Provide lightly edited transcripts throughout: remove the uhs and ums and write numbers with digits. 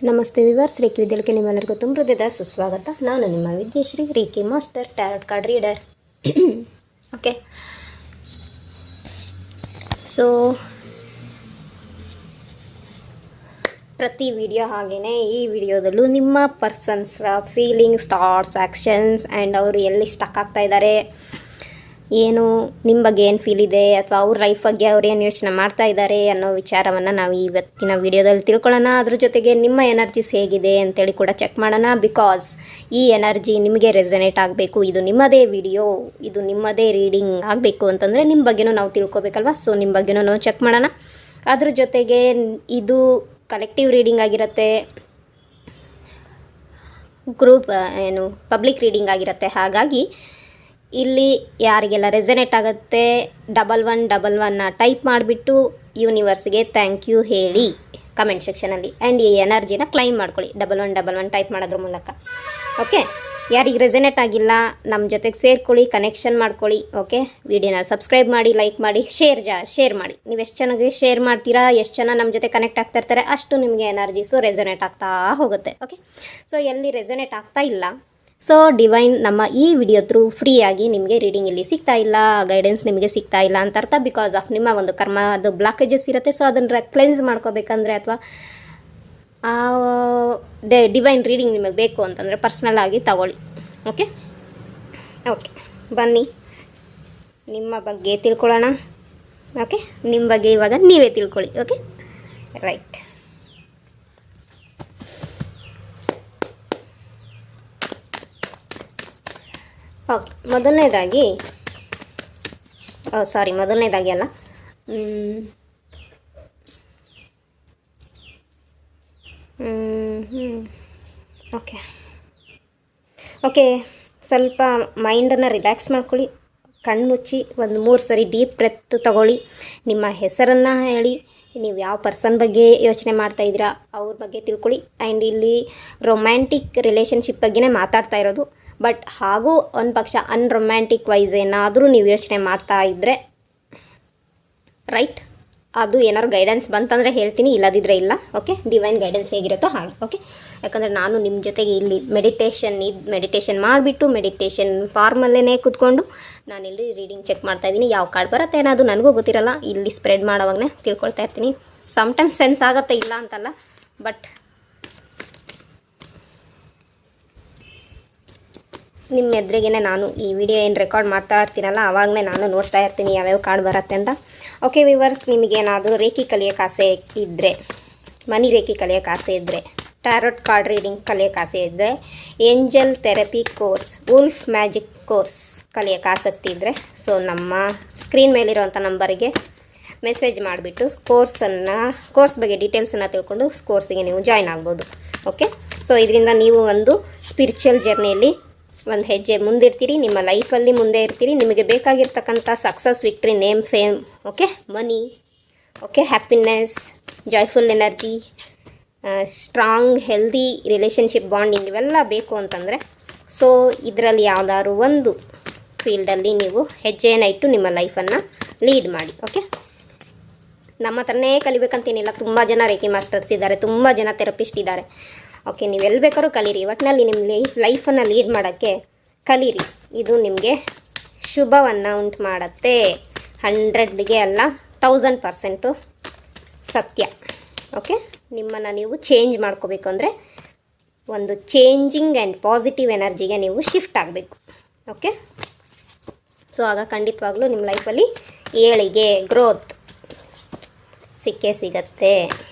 ನಮಸ್ತೆ viewers, reiki ವಿದ್ಯಾಲಯಕ್ಕೆ ನಿಮ್ಮೆಲ್ಲರಿಗೂ ತುಂಬ ಹೃದಯದ ಸುಸ್ವಾಗತ. ನಾನು ನಿಮ್ಮ Vidyashree, reiki master, tarot card reader. Okay, so ಪ್ರತಿ ವಿಡಿಯೋ ಹಾಗೆಯೇ ಈ ವಿಡಿಯೋದಲ್ಲೂ ನಿಮ್ಮ ಪರ್ಸನ್ಸ್ರ ಫೀಲಿಂಗ್ಸ್, ಥಾಟ್ಸ್, ಆ್ಯಕ್ಷನ್ಸ್ ಆ್ಯಂಡ್ ಅವರು ಎಲ್ಲಿ ಸ್ಟಕ್ ಆಗ್ತಾ ಇದ್ದಾರೆ, ಏನು ನಿಮ್ಮ ಬಗ್ಗೆ ಏನು ಫೀಲ್ ಇದೆ, ಅಥವಾ ಅವ್ರ ಲೈಫ್ ಬಗ್ಗೆ ಅವ್ರು ಏನು ಯೋಚನೆ ಮಾಡ್ತಾ ಇದ್ದಾರೆ ಅನ್ನೋ ವಿಚಾರವನ್ನು ನಾವು ಇವತ್ತಿನ ವಿಡಿಯೋದಲ್ಲಿ ತಿಳ್ಕೊಳ್ಳೋಣ. ಅದ್ರ ಜೊತೆಗೆ ನಿಮ್ಮ ಎನರ್ಜೀಸ್ ಹೇಗಿದೆ ಅಂತೇಳಿ ಕೂಡ ಚೆಕ್ ಮಾಡೋಣ. ಬಿಕಾಸ್ ಈ ಎನರ್ಜಿ ನಿಮಗೆ ರೆಸನೇಟ್ ಆಗಬೇಕು, ಇದು ನಿಮ್ಮದೇ ವಿಡಿಯೋ, ಇದು ನಿಮ್ಮದೇ ರೀಡಿಂಗ್ ಆಗಬೇಕು ಅಂತಂದರೆ ನಿಮ್ಮ ಬಗ್ಗೆನೂ ನಾವು ತಿಳ್ಕೊಬೇಕಲ್ವ. ಸೊ ನಿಮ್ಮ ಬಗ್ಗೆನೂ ನಾವು ಚೆಕ್ ಮಾಡೋಣ. ಅದ್ರ ಜೊತೆಗೆ ಇದು ಕಲೆಕ್ಟಿವ್ ರೀಡಿಂಗ್ ಆಗಿರುತ್ತೆ, ಗ್ರೂಪ್ ಪಬ್ಲಿಕ್ ರೀಡಿಂಗ್ ಆಗಿರುತ್ತೆ. ಹಾಗಾಗಿ ಇಲ್ಲಿ ಯಾರಿಗೆಲ್ಲ ರೆಸನೇಟ್ ಆಗುತ್ತೆ 1111 ಟೈಪ್ ಮಾಡಿಬಿಟ್ಟು ಯೂನಿವರ್ಸ್ಗೆ ಥ್ಯಾಂಕ್ ಯು ಹೇಳಿ ಕಮೆಂಟ್ ಸೆಕ್ಷನಲ್ಲಿ. ಆ್ಯಂಡ್ ಈ ಎನರ್ಜಿನ ಕ್ಲೈಮ್ ಮಾಡ್ಕೊಳ್ಳಿ 1111 ಟೈಪ್ ಮಾಡೋದ್ರ ಮೂಲಕ. ಓಕೆ, ಯಾರಿಗೆ ರೆಸನೇಟ್ ಆಗಿಲ್ಲ ನಮ್ಮ ಜೊತೆಗೆ ಸೇರ್ಕೊಳ್ಳಿ, ಕನೆಕ್ಷನ್ ಮಾಡ್ಕೊಳ್ಳಿ. ಓಕೆ, ವಿಡಿಯೋನ ಸಬ್ಸ್ಕ್ರೈಬ್ ಮಾಡಿ, ಲೈಕ್ ಮಾಡಿ, ಶೇರ್ ಮಾಡಿ. ನೀವು ಎಷ್ಟು ಚೆನ್ನಾಗಿ ಶೇರ್ ಮಾಡ್ತೀರಾ, ಎಷ್ಟು ಜನ ನಮ್ಮ ಜೊತೆ ಕನೆಕ್ಟ್ ಆಗ್ತಾ ಇರ್ತಾರೆ, ಅಷ್ಟು ನಿಮಗೆ ಎನರ್ಜೀಸು ರೆಸನೇಟ್ ಆಗ್ತಾ ಹೋಗುತ್ತೆ. ಓಕೆ, ಸೊ ಎಲ್ಲಿ ರೆಸನೇಟ್ ಆಗ್ತಾ ಇಲ್ಲ, ಸೊ ಡಿವೈನ್ ನಮ್ಮ ಈ ವಿಡಿಯೋ ಥ್ರೂ ಫ್ರೀಯಾಗಿ ನಿಮಗೆ ರೀಡಿಂಗ್ ಇಲ್ಲಿ ಸಿಗ್ತಾ ಇಲ್ಲ, ಗೈಡೆನ್ಸ್ ನಿಮಗೆ ಸಿಗ್ತಾ ಇಲ್ಲ ಅಂತ ಅರ್ಥ. ಬಿಕಾಸ್ ಆಫ್ ನಿಮ್ಮ ಒಂದು ಕರ್ಮದ ಬ್ಲಾಕೇಜಸ್ ಇರುತ್ತೆ. ಸೊ ಅದನ್ನು ಕ್ಲೆನ್ಸ್ ಮಾಡ್ಕೋಬೇಕಂದ್ರೆ, ಅಥವಾ ಡಿವೈನ್ ರೀಡಿಂಗ್ ನಿಮಗೆ ಬೇಕು ಅಂತಂದರೆ ಪರ್ಸ್ನಲ್ ಆಗಿ ತಗೊಳ್ಳಿ. ಓಕೆ, ಬನ್ನಿ ನಿಮ್ಮ ಬಗ್ಗೆ ತಿಳ್ಕೊಳ್ಳೋಣ. ಓಕೆ, ನಿಮ್ಮ ಬಗ್ಗೆ ಇವಾಗ ನೀವೇ ತಿಳ್ಕೊಳ್ಳಿ. Okay, right. ಓಕೆ, ಮೊದಲನೇದಾಗಿ ಅಲ್ಲ, ಓಕೆ, ಸ್ವಲ್ಪ ಮೈಂಡನ್ನು ರಿಲ್ಯಾಕ್ಸ್ ಮಾಡ್ಕೊಳ್ಳಿ. ಕಣ್ಮುಚ್ಚಿ ಒಂದು 3 ಸರಿ ಡೀಪ್ ಬ್ರೆತ್ ತಗೊಳ್ಳಿ. ನಿಮ್ಮ ಹೆಸರನ್ನು ಹೇಳಿ, ನೀವು ಯಾವ ಪರ್ಸನ್ ಬಗ್ಗೆ ಯೋಚನೆ ಮಾಡ್ತಾಯಿದ್ದೀರಾ ಅವ್ರ ಬಗ್ಗೆ ತಿಳ್ಕೊಳ್ಳಿ. ಆ್ಯಂಡ್ ಇಲ್ಲಿ ರೊಮ್ಯಾಂಟಿಕ್ ರಿಲೇಷನ್ಶಿಪ್ ಬಗ್ಗೆನೇ ಮಾತಾಡ್ತಾ ಇರೋದು. ಬಟ್ ಹಾಗೂ ಒಂದು ಪಕ್ಷ ಅನ್ರೊಮ್ಯಾಂಟಿಕ್ ವೈಸ್ ಏನಾದರೂ ನೀವು ಯೋಚನೆ ಮಾಡ್ತಾ ಇದ್ದರೆ, ರೈಟ್, ಅದು ಏನಾದ್ರು ಗೈಡೆನ್ಸ್ ಬಂತಂದರೆ ಹೇಳ್ತೀನಿ, ಇಲ್ಲದಿದ್ದರೆ ಇಲ್ಲ. ಓಕೆ, ಡಿವೈನ್ ಗೈಡೆನ್ಸ್ ಹೇಗಿರುತ್ತೋ ಹಾಗೆ. ಓಕೆ, ಯಾಕಂದರೆ ನಾನು ನಿಮ್ಮ ಜೊತೆಗೆ ಇಲ್ಲಿ ಮೆಡಿಟೇಷನ್ ಮಾಡಿಬಿಟ್ಟು ಮೆಡಿಟೇಷನ್ ಫಾರ್ಮಲ್ಲೇ ಕೂತ್ಕೊಂಡು ನಾನಿಲ್ಲಿ ರೀಡಿಂಗ್ ಚೆಕ್ ಮಾಡ್ತಾಯಿದ್ದೀನಿ. ಯಾವ ಕಾರ್ಡ್ ಬರುತ್ತೆ ಅನ್ನೋದು ನನಗೂ ಗೊತ್ತಿರಲ್ಲ, ಇಲ್ಲಿ ಸ್ಪ್ರೆಡ್ ಮಾಡೋವಾಗನೇ ತಿಳ್ಕೊಳ್ತಾ ಇರ್ತೀನಿ. ಸಮ್ಟೈಮ್ಸ್ ಸೆನ್ಸ್ ಆಗುತ್ತೆ, ಇಲ್ಲ ಅಂತಲ್ಲ, ಬಟ್ ನಿಮ್ಮ ಎದುರಿಗೇ ನಾನು ಈ ವಿಡಿಯೋ ಏನು ರೆಕಾರ್ಡ್ ಮಾಡ್ತಾ ಇರ್ತೀನಲ್ಲ, ಆವಾಗಲೇ ನಾನು ನೋಡ್ತಾ ಇರ್ತೀನಿ ಯಾವ್ಯಾವ ಕಾರ್ಡ್ ಬರುತ್ತೆ ಅಂತ. ಓಕೆ ವಿವರ್ಸ್, ನಿಮಗೇನಾದರೂ ರೇಖಿ ಕಲಿಯೋಕ್ಕೆ ಆಸೆ ಇದ್ದರೆ, ಮನಿ ರೇಖಿ ಕಲಿಯೋಕ್ಕೆ ಆಸೆ ಇದ್ದರೆ, ಟ್ಯಾರೋಟ್ ಕಾರ್ಡ್ ರೀಡಿಂಗ್ ಕಲಿಯೋಕ್ಕೆ ಆಸೆ ಇದ್ದರೆ, angel therapy course, wolf magic course ಕಲಿಯೋಕ್ಕೆ ಆಸಕ್ತಿ ಇದ್ದರೆ, ಸೊ ನಮ್ಮ ಸ್ಕ್ರೀನ್ ಮೇಲಿರೋವಂಥ ನಂಬರಿಗೆ ಮೆಸೇಜ್ ಮಾಡಿಬಿಟ್ಟು ಕೋರ್ಸ್ ಬಗ್ಗೆ ಡೀಟೇಲ್ಸನ್ನು ತಿಳ್ಕೊಂಡು ಕೋರ್ಸಿಗೆ ನೀವು ಜಾಯ್ನ್ ಆಗ್ಬೋದು. ಓಕೆ, ಸೊ ಇದರಿಂದ ನೀವು ಒಂದು ಸ್ಪಿರಿಚುವಲ್ ಜರ್ನಿಯಲ್ಲಿ ಒಂದು ಹೆಜ್ಜೆ ಮುಂದಿರ್ತೀರಿ, ನಿಮ್ಮ ಲೈಫಲ್ಲಿ ಮುಂದೆ ಇರ್ತೀರಿ. ನಿಮಗೆ ಬೇಕಾಗಿರ್ತಕ್ಕಂಥ success, victory, name, fame, okay, money, okay, happiness, joyful energy, strong healthy relationship, bonding ಇವೆಲ್ಲ ಬೇಕು ಅಂತಂದರೆ, ಸೊ ಇದರಲ್ಲಿ ಯಾವುದಾದ್ರು ಒಂದು ಫೀಲ್ಡಲ್ಲಿ ನೀವು ಹೆಜ್ಜೆಯನ್ನು ಇಟ್ಟು ನಿಮ್ಮ ಲೈಫನ್ನು ಲೀಡ್ ಮಾಡಿ. ಓಕೆ, ನಮ್ಮ ಹತ್ರನೇ ಕಲಿಬೇಕಂತೇನಿಲ್ಲ, ತುಂಬ ಜನ ರೇಖಿ ಮಾಸ್ಟರ್ಸ್ ಇದ್ದಾರೆ, ತುಂಬ ಜನ ಥೆರಪಿಸ್ಟ್ ಇದ್ದಾರೆ. ಓಕೆ, ನೀವು ಎಲ್ಲಿ ಬೇಕಾದ್ರೂ ಕಲೀರಿ, ಒಟ್ಟಿನಲ್ಲಿ ನಿಮ್ಮ ಲೈಫನ್ನು ಲೀಡ್ ಮಾಡೋಕ್ಕೆ ಕಲೀರಿ. ಇದು ನಿಮಗೆ ಶುಭವನ್ನು ಉಂಟು ಮಾಡುತ್ತೆ. 100ಗೆ ಅಲ್ಲ, 1000% ಸತ್ಯ. ಓಕೆ, ನಿಮ್ಮನ್ನು ನೀವು ಚೇಂಜ್ ಮಾಡ್ಕೋಬೇಕು ಅಂದರೆ ಒಂದು ಚೇಂಜಿಂಗ್ ಆ್ಯಂಡ್ ಪಾಸಿಟಿವ್ ಎನರ್ಜಿಗೆ ನೀವು ಶಿಫ್ಟ್ ಆಗಬೇಕು. ಓಕೆ, ಸೊ ಆಗ ಖಂಡಿತವಾಗ್ಲೂ ನಿಮ್ಮ ಲೈಫಲ್ಲಿ ಏಳಿಗೆ, ಗ್ರೋತ್ ಸಿಕ್ಕೇ ಸಿಗತ್ತೆ.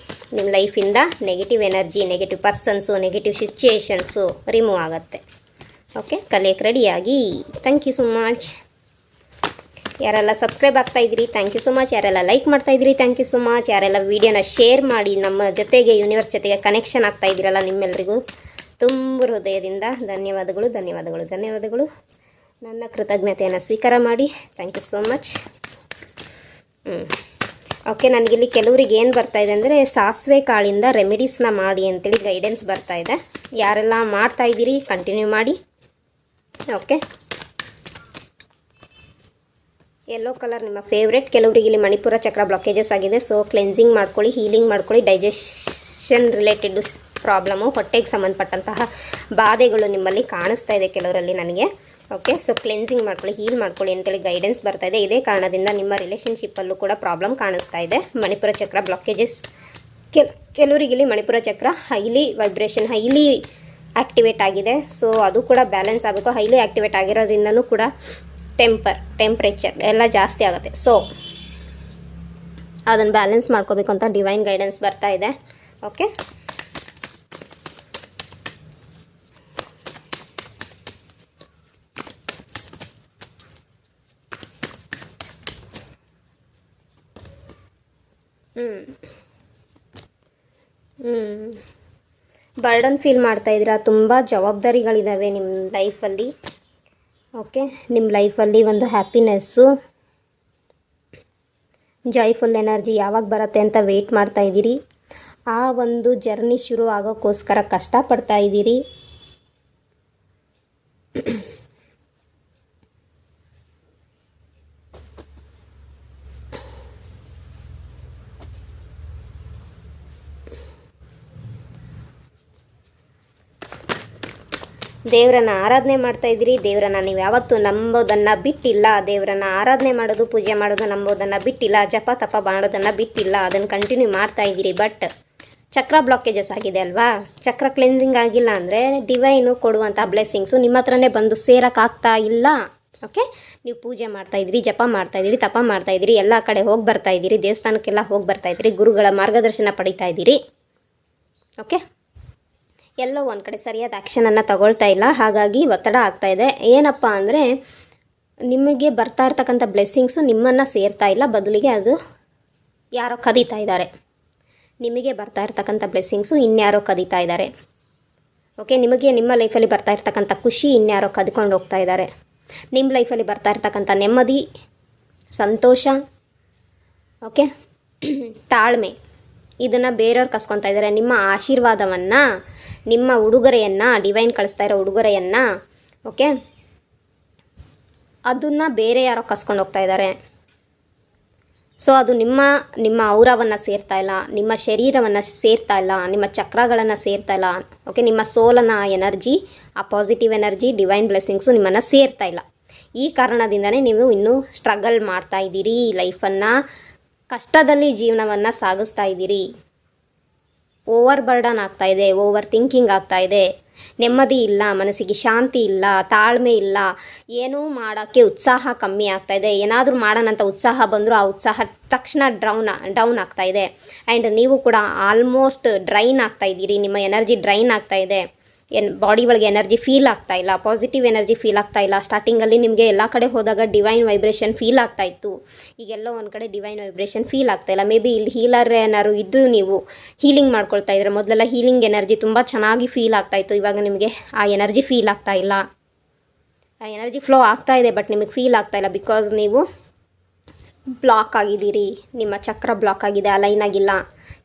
ನಿಮ್ಮ ಲೈಫಿಂದ negative energy, negative persons, negative situations remove ಆಗುತ್ತೆ. ಓಕೆ, ಕಲಿಯಕ್ಕೆ ರೆಡಿಯಾಗಿ. Thank you so much. ಯಾರೆಲ್ಲ ಸಬ್ಸ್ಕ್ರೈಬ್ ಆಗ್ತಾಯಿದ್ರಿ, ಥ್ಯಾಂಕ್ ಯು ಸೊ ಮಚ್. ಯಾರೆಲ್ಲ ಲೈಕ್ ಮಾಡ್ತಾಯಿದ್ರಿ, ಥ್ಯಾಂಕ್ ಯು ಸೊ ಮಚ್. ಯಾರೆಲ್ಲ ವೀಡಿಯೋನ ಶೇರ್ ಮಾಡಿ ನಮ್ಮ ಜೊತೆಗೆ ಯೂನಿವರ್ಸ್ ಜೊತೆಗೆ ಕನೆಕ್ಷನ್ ಆಗ್ತಾಯಿದ್ದೀರಲ್ಲ, ನಿಮ್ಮೆಲ್ಲರಿಗೂ ತುಂಬ ಹೃದಯದಿಂದ ಧನ್ಯವಾದಗಳು. ನನ್ನ ಕೃತಜ್ಞತೆಯನ್ನು ಸ್ವೀಕಾರ ಮಾಡಿ. Thank you so much. Okay, ನನಗಿಲ್ಲಿ ಕೆಲವ್ರಿಗೆ ಏನು ಬರ್ತಾಯಿದೆ ಅಂದರೆ, ಸಾಸಿವೆ ಕಾಳಿಂದ ರೆಮಿಡೀಸ್ನ ಮಾಡಿ ಅಂತೇಳಿ ಗೈಡೆನ್ಸ್ ಬರ್ತಾಯಿದೆ. ಯಾರೆಲ್ಲ ಮಾಡ್ತಾಯಿದ್ದೀರಿ ಕಂಟಿನ್ಯೂ ಮಾಡಿ. ಓಕೆ, ಯೆಲ್ಲೋ ಕಲರ್ ನಿಮ್ಮ ಫೇವ್ರೆಟ್. ಕೆಲವರಿಗೆ ಇಲ್ಲಿ ಮಣಿಪುರ ಚಕ್ರ ಬ್ಲಾಕೇಜಸ್ ಆಗಿದೆ, ಸೊ ಕ್ಲೆನ್ಸಿಂಗ್ ಮಾಡ್ಕೊಳ್ಳಿ, ಹೀಲಿಂಗ್ ಮಾಡ್ಕೊಳ್ಳಿ, ಡೈಜೆಷನ್ ರಿಲೇಟೆಡ್ ಪ್ರಾಬ್ಲಮ್ಮು, ಹೊಟ್ಟೆಗೆ ಸಂಬಂಧಪಟ್ಟಂತಹ ಬಾಧೆಗಳು ನಿಮ್ಮಲ್ಲಿ ಕಾಣಿಸ್ತಾ ಇದೆ ಕೆಲವರಲ್ಲಿ ನನಗೆ. ಓಕೆ, ಸೊ ಕ್ಲೆನ್ಸಿಂಗ್ ಮಾಡ್ಕೊಳ್ಳಿ, ಹೀಲ್ ಮಾಡ್ಕೊಳ್ಳಿ ಅಂತೇಳಿ ಗೈಡೆನ್ಸ್ ಬರ್ತಾ ಇದೆ. ಇದೇ ಕಾರಣದಿಂದ ನಿಮ್ಮ ರಿಲೇಷನ್ಶಿಪ್ಪಲ್ಲೂ ಕೂಡ ಪ್ರಾಬ್ಲಮ್ ಕಾಣಿಸ್ತಾ ಇದೆ. ಮಣಿಪುರ ಚಕ್ರ ಬ್ಲಾಕೇಜಸ್, ಕೆಲವರಿಗಿಲ್ಲಿ ಮಣಿಪುರ ಚಕ್ರ ಹೈಲಿ ವೈಬ್ರೇಷನ್, ಹೈಲಿ ಆ್ಯಕ್ಟಿವೇಟ್ ಆಗಿದೆ. ಸೊ ಅದು ಕೂಡ ಬ್ಯಾಲೆನ್ಸ್ ಆಗಬೇಕು. ಹೈಲಿ ಆ್ಯಕ್ಟಿವೇಟ್ ಆಗಿರೋದ್ರಿಂದನೂ ಕೂಡ ಟೆಂಪ್ರೇಚರ್ ಎಲ್ಲ ಜಾಸ್ತಿ ಆಗುತ್ತೆ. ಸೊ ಅದನ್ನು ಬ್ಯಾಲೆನ್ಸ್ ಮಾಡ್ಕೋಬೇಕು ಅಂತ ಡಿವೈನ್ ಗೈಡೆನ್ಸ್ ಬರ್ತಾ ಇದೆ. ಓಕೆ, ಬರ್ಡನ್ ಫೀಲ್ ಮಾಡ್ತಾಯಿದ್ದೀರಾ, ತುಂಬ ಜವಾಬ್ದಾರಿಗಳಿದ್ದಾವೆ ನಿಮ್ಮ ಲೈಫಲ್ಲಿ. ಓಕೆ, ನಿಮ್ಮ ಲೈಫಲ್ಲಿ ಒಂದು ಹ್ಯಾಪಿನೆಸ್ಸು, ಜಾಯ್ಫುಲ್ ಎನರ್ಜಿ ಯಾವಾಗ ಬರುತ್ತೆ ಅಂತ ವೆಯ್ಟ್ ಮಾಡ್ತಾಯಿದ್ದೀರಿ. ಆ ಒಂದು ಜರ್ನಿ ಶುರು ಆಗೋಕ್ಕೋಸ್ಕರ ಕಷ್ಟಪಡ್ತಾ ಇದ್ದೀರಿ. ದೇವರನ್ನ ಆರಾಧನೆ ಮಾಡ್ತಾಯಿದ್ದೀರಿ. ದೇವರನ್ನ ನೀವು ಯಾವತ್ತೂ ನಂಬೋದನ್ನು ಬಿಟ್ಟಿಲ್ಲ. ದೇವರನ್ನ ಆರಾಧನೆ ಮಾಡೋದು, ಪೂಜೆ ಮಾಡೋದು, ನಂಬೋದನ್ನು ಬಿಟ್ಟಿಲ್ಲ. ಜಪ ತಪ ಮಾಡೋದನ್ನು ಬಿಟ್ಟಿಲ್ಲ. ಅದನ್ನು ಕಂಟಿನ್ಯೂ ಮಾಡ್ತಾಯಿದ್ದೀರಿ. ಬಟ್ ಚಕ್ರ ಬ್ಲಾಕೇಜಸ್ ಆಗಿದೆ ಅಲ್ವಾ? ಚಕ್ರ ಕ್ಲೆನ್ಸಿಂಗ್ ಆಗಿಲ್ಲ ಅಂದರೆ ಡಿವೈನು ಕೊಡುವಂಥ ಬ್ಲೆಸ್ಸಿಂಗ್ಸು ನಿಮ್ಮ ಹತ್ರನೇ ಬಂದು ಸೇರೋಕ್ಕಾಗ್ತಾ ಇಲ್ಲ. ಓಕೆ, ನೀವು ಪೂಜೆ ಮಾಡ್ತಾಯಿದ್ದೀರಿ, ಜಪ ಮಾಡ್ತಾಯಿದ್ದೀರಿ, ತಪ ಮಾಡ್ತಾಯಿದ್ದೀರಿ, ಎಲ್ಲ ಕಡೆ ಹೋಗಿ ಬರ್ತಾಯಿದ್ದೀರಿ, ದೇವಸ್ಥಾನಕ್ಕೆಲ್ಲ ಹೋಗಿ ಬರ್ತಾಯಿದ್ದೀರಿ, ಗುರುಗಳ ಮಾರ್ಗದರ್ಶನ ಪಡಿತಾ ಇದ್ದೀರಿ. ಓಕೆ, ಎಲ್ಲೋ ಒಂದು ಕಡೆ ಸರಿಯಾದ ಆ್ಯಕ್ಷನನ್ನು ತಗೊಳ್ತಾ ಇಲ್ಲ. ಹಾಗಾಗಿ ಒತ್ತಡ ಆಗ್ತಾಯಿದೆ. ಏನಪ್ಪ ಅಂದರೆ ನಿಮಗೆ ಬರ್ತಾ ಇರ್ತಕ್ಕಂಥ ಬ್ಲೆಸ್ಸಿಂಗ್ಸು ನಿಮ್ಮನ್ನು ಸೇರ್ತಾ ಇಲ್ಲ, ಬದಲಿಗೆ ಅದು ಯಾರೋ ಕದೀತಾ ಇದ್ದಾರೆ. ನಿಮಗೆ ಬರ್ತಾ ಇರ್ತಕ್ಕಂಥ ಬ್ಲೆಸ್ಸಿಂಗ್ಸು ಇನ್ಯಾರೋ ಕದೀತಾ ಇದ್ದಾರೆ. ಓಕೆ, ನಿಮಗೆ ನಿಮ್ಮ ಲೈಫಲ್ಲಿ ಬರ್ತಾ ಇರ್ತಕ್ಕಂಥ ಖುಷಿ ಇನ್ಯಾರೋ ಕದ್ಕೊಂಡು ಹೋಗ್ತಾ ಇದ್ದಾರೆ. ನಿಮ್ಮ ಲೈಫಲ್ಲಿ ಬರ್ತಾ ಇರ್ತಕ್ಕಂಥ ನೆಮ್ಮದಿ, ಸಂತೋಷ, ಓಕೆ, ತಾಳ್ಮೆ, ಇದನ್ನು ಬೇರೆಯವ್ರು ಕಸ್ಕೊತಾ ಇದ್ದಾರೆ. ನಿಮ್ಮ ಆಶೀರ್ವಾದವನ್ನು, ನಿಮ್ಮ ಉಡುಗೊರೆಯನ್ನು, ಡಿವೈನ್ ಕಳಿಸ್ತಾ ಇರೋ ಉಡುಗೊರೆಯನ್ನು, ಓಕೆ, ಅದನ್ನು ಬೇರೆ ಯಾರೋ ಕಸ್ಕೊಂಡು ಹೋಗ್ತಾ ಇದ್ದಾರೆ. ಸೊ ಅದು ನಿಮ್ಮ ಔರವನ್ನು ಸೇರ್ತಾ ಇಲ್ಲ, ನಿಮ್ಮ ಶರೀರವನ್ನು ಸೇರ್ತಾ ಇಲ್ಲ, ನಿಮ್ಮ ಚಕ್ರಗಳನ್ನು ಸೇರ್ತಾ ಇಲ್ಲ. ಓಕೆ, ನಿಮ್ಮ ಸೋಲನ ಎನರ್ಜಿ, ಆ ಪಾಸಿಟಿವ್ ಎನರ್ಜಿ, ಡಿವೈನ್ ಬ್ಲೆಸ್ಸಿಂಗ್ಸು ನಿಮ್ಮನ್ನು ಸೇರ್ತಾ ಇಲ್ಲ. ಈ ಕಾರಣದಿಂದನೇ ನೀವು ಇನ್ನೂ ಸ್ಟ್ರಗಲ್ ಮಾಡ್ತಾ ಇದ್ದೀರಿ. ಲೈಫನ್ನು ಕಷ್ಟದಲ್ಲಿ ಜೀವನವನ್ನು ಸಾಗಿಸ್ತಾ ಇದ್ದೀರಿ. ಓವರ್ ಬರ್ಡನ್ ಆಗ್ತಾಯಿದೆ, ಓವರ್ ಥಿಂಕಿಂಗ್ ಆಗ್ತಾಯಿದೆ, ನೆಮ್ಮದಿ ಇಲ್ಲ, ಮನಸ್ಸಿಗೆ ಶಾಂತಿ ಇಲ್ಲ, ತಾಳ್ಮೆ ಇಲ್ಲ, ಏನೂ ಮಾಡೋಕ್ಕೆ ಉತ್ಸಾಹ ಕಮ್ಮಿ ಆಗ್ತಾಯಿದೆ. ಏನಾದರೂ ಮಾಡೋಣಂತ ಉತ್ಸಾಹ ಬಂದರೂ ಆ ಉತ್ಸಾಹ ತಕ್ಷಣ ಡೌನ್ ಆಗ್ತಾಯಿದೆ. ಆ್ಯಂಡ್ ನೀವು ಕೂಡ ಆಲ್ಮೋಸ್ಟ್ ಡ್ರೈನ್ ಆಗ್ತಾಯಿದ್ದೀರಿ. ನಿಮ್ಮ ಎನರ್ಜಿ ಡ್ರೈನ್ ಆಗ್ತಾಯಿದೆ. ಬಾಡಿ ಒಳಗೆ ಎನರ್ಜಿ ಫೀಲ್ ಆಗ್ತಾ ಇಲ್ಲ, ಪಾಸಿಟಿವ್ ಎನರ್ಜಿ ಫೀಲ್ ಆಗ್ತಾ ಇಲ್ಲ. ಸ್ಟಾರ್ಟಿಂಗಲ್ಲಿ ನಿಮಗೆ ಎಲ್ಲ ಕಡೆ ಹೋದಾಗ ಡಿವೈನ್ ವೈಬ್ರೇಷನ್ ಫೀಲ್ ಆಗ್ತಾ ಇತ್ತು. ಈಗೆಲ್ಲೋ ಒಂದು ಕಡೆ ಡಿವೈನ್ ವೈಬ್ರೇಷನ್ ಫೀಲ್ ಆಗ್ತಾ ಇಲ್ಲ. ಮೇ ಬಿ ಇಲ್ಲಿ ಹೀಲರ್ ಏನಾದ್ರು ಇದ್ದರೂ ನೀವು ಹೀಲಿಂಗ್ ಮಾಡ್ಕೊಳ್ತಾ ಇದ್ರೆ, ಮೊದಲೆಲ್ಲ ಹೀಲಿಂಗ್ ಎನರ್ಜಿ ತುಂಬ ಚೆನ್ನಾಗಿ ಫೀಲ್ ಆಗ್ತಾ ಇತ್ತು. ಇವಾಗ ನಿಮಗೆ ಆ ಎನರ್ಜಿ ಫೀಲ್ ಆಗ್ತಾ ಇಲ್ಲ. ಆ ಎನರ್ಜಿ ಫ್ಲೋ ಆಗ್ತಾ ಇದೆ, ಬಟ್ ನಿಮಗೆ ಫೀಲ್ ಆಗ್ತಾ ಇಲ್ಲ. ಬಿಕಾಸ್ ನೀವು ಬ್ಲಾಕ್ ಆಗಿದ್ದೀರಿ. ನಿಮ್ಮ ಚಕ್ರ ಬ್ಲಾಕ್ ಆಗಿದೆ, ಅಲೈನ್ ಆಗಿಲ್ಲ.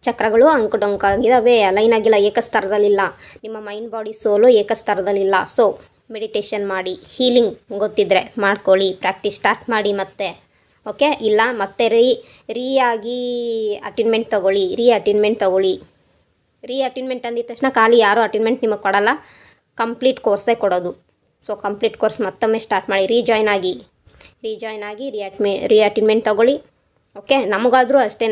ಚಕ್ರಗಳು ಅಂಕುಡೊಂಕಾಗಿದ್ದಾವೆ, ಅಲೈನ್ ಆಗಿಲ್ಲ, ಏಕಸ್ತರದಲ್ಲಿಲ್ಲ. ನಿಮ್ಮ ಮೈಂಡ್ ಬಾಡಿ ಸೋಲು ಏಕಸ್ತರದಲ್ಲಿಲ್ಲ. ಸೊ ಮೆಡಿಟೇಷನ್ ಮಾಡಿ, ಹೀಲಿಂಗ್ ಗೊತ್ತಿದ್ದರೆ ಮಾಡ್ಕೊಳ್ಳಿ, ಪ್ರಾಕ್ಟೀಸ್ ಸ್ಟಾರ್ಟ್ ಮಾಡಿ ಮತ್ತೆ. ಓಕೆ, ಇಲ್ಲ ಮತ್ತೆ ರೀ ಆಗಿ ಅಟೆಂಡ್ಮೆಂಟ್ ತೊಗೊಳ್ಳಿ. ರೀ ಅಟೆಂಡ್ಮೆಂಟ್ ಅಂದಿದ ತಕ್ಷಣ ಖಾಲಿ ಯಾರೂ ಅಟೆಂಡ್ಮೆಂಟ್ ನಿಮಗೆ ಕೊಡಲ್ಲ, ಕಂಪ್ಲೀಟ್ ಕೋರ್ಸೇ ಕೊಡೋದು. ಸೊ ಕಂಪ್ಲೀಟ್ ಕೋರ್ಸ್ ಮತ್ತೊಮ್ಮೆ ಸ್ಟಾರ್ಟ್ ಮಾಡಿ. ರೀಜಾಯ್ನ್ ಆಗಿ ರೀ ಅಟೆಂಡ್ಮೆಂಟ್ ತೊಗೊಳ್ಳಿ. ಓಕೆ, ನಮಗಾದರೂ ಅಷ್ಟೇ,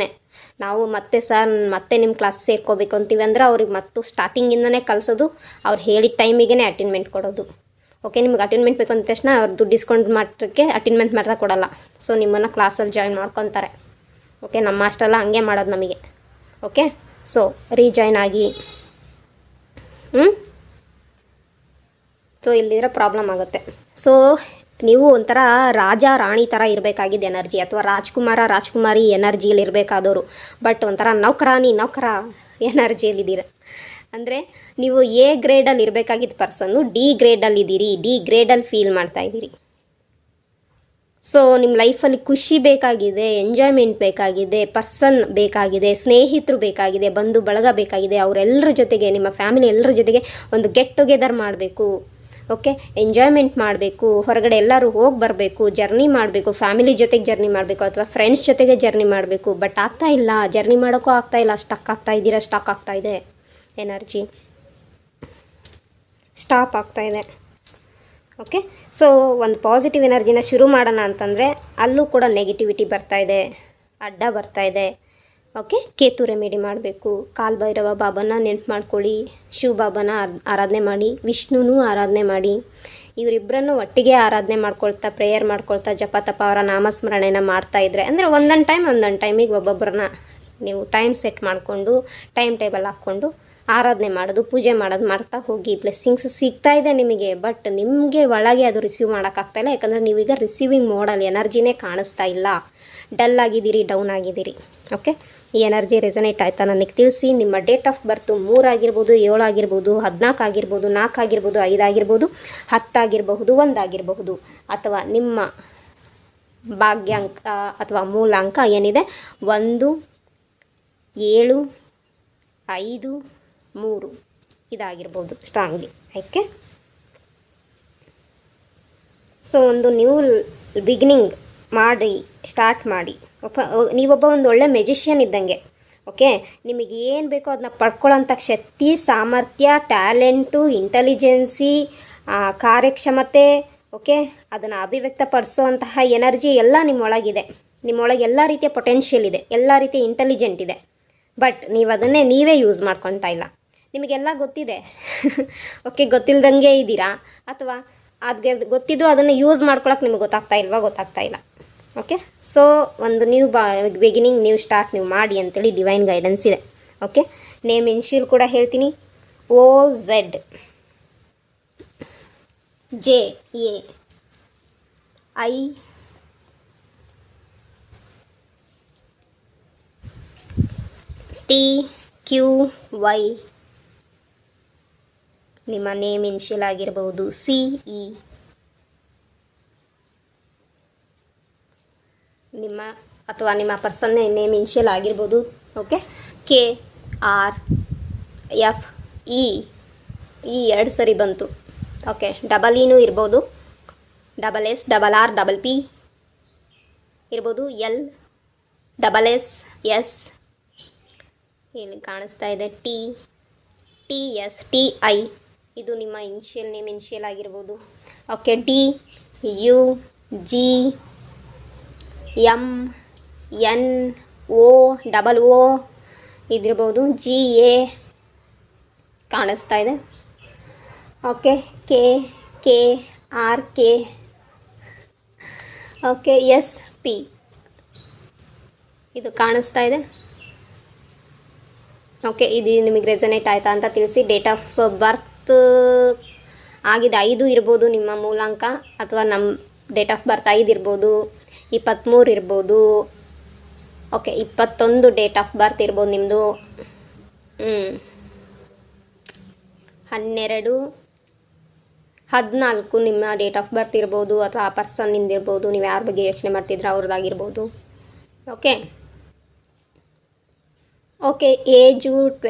ನಾವು ಮತ್ತೆ ನಿಮ್ಮ ಕ್ಲಾಸ್ ಸೇರ್ಕೋಬೇಕು ಅಂತೀವಿ ಅಂದರೆ ಅವ್ರಿಗೆ ಮತ್ತು ಸ್ಟಾರ್ಟಿಂಗಿಂದನೇ ಕಲಿಸೋದು, ಅವ್ರು ಹೇಳಿದ ಟೈಮಿಗೆ ಅಟೆಂಡ್ಮೆಂಟ್ ಕೊಡೋದು. ಓಕೆ, ನಿಮ್ಗೆ ಅಟೆಂಡ್ಮೆಂಟ್ ಬೇಕು ಅಂದ ತಕ್ಷಣ ಅವ್ರು ದುಡ್ಡು ಇಸ್ಕೊಂಡು ಮಾತ್ರಕ್ಕೆ ಅಟೆಂಡ್ಮೆಂಟ್ ಮಾತ್ರ ಕೊಡಲ್ಲ. ಸೊ ನಿಮ್ಮನ್ನು ಕ್ಲಾಸಲ್ಲಿ ಜಾಯ್ನ್ ಮಾಡ್ಕೊತಾರೆ. ಓಕೆ, ನಮ್ಮ ಮಾಸ್ಟರೆಲ್ಲ ಹಂಗೆ ಮಾಡೋದು ನಮಗೆ. ಓಕೆ, ಸೊ ರೀಜಾಯ್ನ್ ಆಗಿ. ಸೊ ಇಲ್ಲಿದ್ರೆ ಪ್ರಾಬ್ಲಮ್ ಆಗುತ್ತೆ. ಸೊ ನೀವು ಒಂಥರ ರಾಜ ರಾಣಿ ಥರ ಇರಬೇಕಾಗಿದ್ದ ಎನರ್ಜಿ, ಅಥವಾ ರಾಜ್ಕುಮಾರಿ ಎನರ್ಜಿಯಲ್ಲಿ ಇರಬೇಕಾದವರು. ಬಟ್ ಒಂಥರ ನೌಕರ ಎನರ್ಜಿಯಲ್ಲಿದ್ದೀರ. ಅಂದರೆ ನೀವು ಎ ಗ್ರೇಡಲ್ಲಿ ಇರಬೇಕಾಗಿದ್ದ ಪರ್ಸನ್ನು ಡಿ ಗ್ರೇಡಲ್ಲಿದ್ದೀರಿ. ಡಿ ಗ್ರೇಡಲ್ಲಿ ಫೀಲ್ ಮಾಡ್ತಾಯಿದ್ದೀರಿ. ಸೊ ನಿಮ್ಮ ಲೈಫಲ್ಲಿ ಖುಷಿ ಬೇಕಾಗಿದೆ, ಎಂಜಾಯ್ಮೆಂಟ್ ಬೇಕಾಗಿದೆ, ಪರ್ಸನ್ ಬೇಕಾಗಿದೆ, ಸ್ನೇಹಿತರು ಬೇಕಾಗಿದೆ, ಬಂಧು ಬಳಗ ಬೇಕಾಗಿದೆ. ಅವರೆಲ್ಲರ ಜೊತೆಗೆ, ನಿಮ್ಮ ಫ್ಯಾಮಿಲಿ ಎಲ್ಲರ ಜೊತೆಗೆ ಒಂದು ಗೆಟ್ ಟುಗೆದರ್ ಮಾಡಬೇಕು. ಓಕೆ, ಎಂಜಾಯ್ಮೆಂಟ್ ಮಾಡಬೇಕು, ಹೊರಗಡೆ ಎಲ್ಲರೂ ಹೋಗಿ ಬರಬೇಕು, ಜರ್ನಿ ಮಾಡಬೇಕು, ಫ್ಯಾಮಿಲಿ ಜೊತೆಗೆ ಜರ್ನಿ ಮಾಡಬೇಕು, ಅಥವಾ ಫ್ರೆಂಡ್ಸ್ ಜೊತೆಗೆ ಜರ್ನಿ ಮಾಡಬೇಕು. ಬಟ್ ಆಗ್ತಾ ಇಲ್ಲ, ಜರ್ನಿ ಮಾಡೋಕ್ಕೂ ಆಗ್ತಾಯಿಲ್ಲ, ಸ್ಟಕ್ ಆಗ್ತಾ ಇದೆ. ಎನರ್ಜಿ ಸ್ಟಾಪ್ ಆಗ್ತಾಯಿದೆ. ಓಕೆ, ಸೊ ಒಂದು ಪಾಸಿಟಿವ್ ಎನರ್ಜಿನ ಶುರು ಮಾಡೋಣ ಅಂತಂದರೆ ಅಲ್ಲೂ ಕೂಡ ನೆಗೆಟಿವಿಟಿ ಬರ್ತಾಯಿದೆ, ಅಡ್ಡ ಬರ್ತಾಯಿದೆ. ಓಕೆ, ಕೇತು ರೆಮಿಡಿ ಮಾಡಬೇಕು, ಕಾಲಭೈರವ ಬಾಬಾನ ನೆನ್ಪು ಮಾಡ್ಕೊಳ್ಳಿ, ಶಿವ ಬಾಬಾನ ಆರಾಧನೆ ಮಾಡಿ, ವಿಷ್ಣುನೂ ಆರಾಧನೆ ಮಾಡಿ. ಇವರಿಬ್ಬರನ್ನು ಒಟ್ಟಿಗೆ ಆರಾಧನೆ ಮಾಡ್ಕೊಳ್ತಾ, ಪ್ರೇಯರ್ ಮಾಡ್ಕೊಳ್ತಾ, ಜಪ ತಪ ಅವರ ನಾಮಸ್ಮರಣೆನ ಮಾಡ್ತಾಯಿದ್ರೆ, ಅಂದರೆ ಒಂದೊಂದು ಟೈಮಿಗೆ ಒಬ್ಬೊಬ್ಬರನ್ನ ನೀವು ಟೈಮ್ ಸೆಟ್ ಮಾಡಿಕೊಂಡು ಟೈಮ್ ಟೇಬಲ್ ಹಾಕ್ಕೊಂಡು ಆರಾಧನೆ ಮಾಡೋದು, ಪೂಜೆ ಮಾಡೋದು ಮಾಡ್ತಾ ಹೋಗಿ. ಬ್ಲೆಸ್ಸಿಂಗ್ಸ್ ಸಿಗ್ತಾ ಇದೆ ನಿಮಗೆ, ಬಟ್ ನಿಮಗೆ ಒಳಗೆ ಅದು ರಿಸೀವ್ ಮಾಡೋಕ್ಕಾಗ್ತಾಯಿಲ್ಲ. ಯಾಕಂದರೆ ನೀವೀಗ ರಿಸೀವಿಂಗ್ ಮೋಡಲ್ಲಿ ಎನರ್ಜಿನೇ ಕಾಣಿಸ್ತಾ ಇಲ್ಲ, ಡಲ್ ಆಗಿದ್ದೀರಿ, ಡೌನ್ ಆಗಿದ್ದೀರಿ. ಓಕೆ, ಈ ಎನರ್ಜಿ ರೆಸನೇಟ್ ಆಯಿತಾ ನನಗೆ ತಿಳಿಸಿ. ನಿಮ್ಮ ಡೇಟ್ ಆಫ್ ಬರ್ತು 3 ಆಗಿರ್ಬೋದು, 7 ಆಗಿರ್ಬೋದು, 14 ಆಗಿರ್ಬೋದು, 4 ಆಗಿರ್ಬೋದು, 5 ಆಗಿರ್ಬೋದು, 10 ಆಗಿರಬಹುದು, 1 ಆಗಿರಬಹುದು, ಅಥವಾ ನಿಮ್ಮ ಭಾಗ್ಯಾಂಕ ಅಥವಾ ಮೂಲಾಂಕ ಏನಿದೆ 1, 7, 5, 3 ಇದಾಗಿರ್ಬೋದು ಸ್ಟ್ರಾಂಗ್ಲಿ. ಓಕೆ, ಸೊ ಒಂದು ನ್ಯೂ ಬಿಗಿನಿಂಗ್ ಮಾಡಿ, ಸ್ಟಾರ್ಟ್ ಮಾಡಿ. ನೀವೊಬ್ಬ ಒಂದು ಒಳ್ಳೆ ಮೆಜಿಷಿಯನ್ ಇದ್ದಂಗೆ. ಓಕೆ, ನಿಮಗೆ ಏನು ಬೇಕೋ ಅದನ್ನ ಪಡ್ಕೊಳ್ಳೋಂಥ ಶಕ್ತಿ, ಸಾಮರ್ಥ್ಯ, ಟ್ಯಾಲೆಂಟು, ಇಂಟೆಲಿಜೆನ್ಸಿ, ಕಾರ್ಯಕ್ಷಮತೆ, ಓಕೆ, ಅದನ್ನು ಅಭಿವ್ಯಕ್ತಪಡಿಸೋವಂತಹ ಎನರ್ಜಿ ಎಲ್ಲ ನಿಮ್ಮೊಳಗಿದೆ. ನಿಮ್ಮೊಳಗೆ ಎಲ್ಲ ರೀತಿಯ ಪೊಟೆನ್ಷಿಯಲ್ ಇದೆ, ಎಲ್ಲ ರೀತಿಯ ಇಂಟೆಲಿಜೆಂಟ್ ಇದೆ. ಬಟ್ ನೀವು ಅದನ್ನೇ ನೀವೇ ಯೂಸ್ ಮಾಡ್ಕೊತಾ ಇಲ್ಲ. ನಿಮಗೆಲ್ಲ ಗೊತ್ತಿದೆ. ಓಕೆ, ಗೊತ್ತಿಲ್ದಂಗೆ ಇದ್ದೀರಾ, ಅಥವಾ ಅದಕ್ಕೆ ಗೊತ್ತಿದ್ರು ಅದನ್ನು ಯೂಸ್ ಮಾಡ್ಕೊಳಕ್ಕೆ ನಿಮಗೆ ಗೊತ್ತಾಗ್ತಾ ಇಲ್ಲ. ಓಕೆ, ಸೊ ಒಂದು ನ್ಯೂ ಬಿಗಿನಿಂಗ್, ನ್ಯೂ ಸ್ಟಾರ್ಟ್ ನೀವು ಮಾಡಿ ಅಂತೇಳಿ ಡಿವೈನ್ ಗೈಡೆನ್ಸ್ ಇದೆ. ಓಕೆ, ನೇಮ್ ಇನ್ಶಿಯಲ್ ಕೂಡ ಹೇಳ್ತೀನಿ. OZ JAI TQY. ನಿಮ್ಮ ನೇಮ್ ಇನ್ಶಿಯಲ್ ಆಗಿರಬಹುದು CE. ನಿಮ್ಮ ಅಥವಾ ನಿಮ್ಮ ಪರ್ಸನ್ ನೇಮ್ ಇನ್ಶಿಯಲ್ ಆಗಿರ್ಬೋದು. Okay, KRFE. ಈ 2 ಸರಿ ಬಂತು. ಓಕೆ, ಡಬಲ್ ಇನೂ ಇರ್ಬೋದು, SS, RRP ಇರ್ಬೋದು, LSS ಇಲ್ಲಿ ಕಾಣಿಸ್ತಾ ಇದೆ, TSTI ಇದು ನಿಮ್ಮ ನೇಮ್ ಇನ್ಶಿಯಲ್ ಆಗಿರ್ಬೋದು. ಓಕೆ, DUGMNO ಇದಿರ್ಬೋದು, GA ಕಾಣಿಸ್ತಾ ಇದೆ. Okay, KRK. ಓಕೆ, SP ಇದು ಕಾಣಿಸ್ತಾ ಇದೆ. ಓಕೆ, ಇದು ನಿಮಗೆ ರೆಸನೇಟ್ ಆಯಿತಾ ಅಂತ ತಿಳಿಸಿ. ಡೇಟ್ ಆಫ್ ಬರ್ತ್ ಆಗಿದೆ 5 ಇರ್ಬೋದು ನಿಮ್ಮ ಮೂಲಾಂಕ, ಅಥವಾ ನಮ್ಮ ಡೇಟ್ ಆಫ್ ಬರ್ತ್ 5 ಇರ್ಬೋದು, 23 ಇರ್ಬೋದು. ಓಕೆ, 21 ಡೇಟ್ ಆಫ್ ಬರ್ತ್ ಇರ್ಬೋದು ನಿಮ್ಮದು. 12, 14 ನಿಮ್ಮ ಡೇಟ್ ಆಫ್ ಬರ್ತ್ ಇರ್ಬೋದು, ಅಥವಾ ಆ ಪರ್ಸನ್ನಿಂದ ಇರ್ಬೋದು. ನೀವು ಯಾರ ಬಗ್ಗೆ ಯೋಚನೆ ಮಾಡ್ತಿದ್ರೆ ಅವ್ರದ್ದಾಗಿರ್ಬೋದು. ಓಕೆ, ಓಕೆ, ಏಜು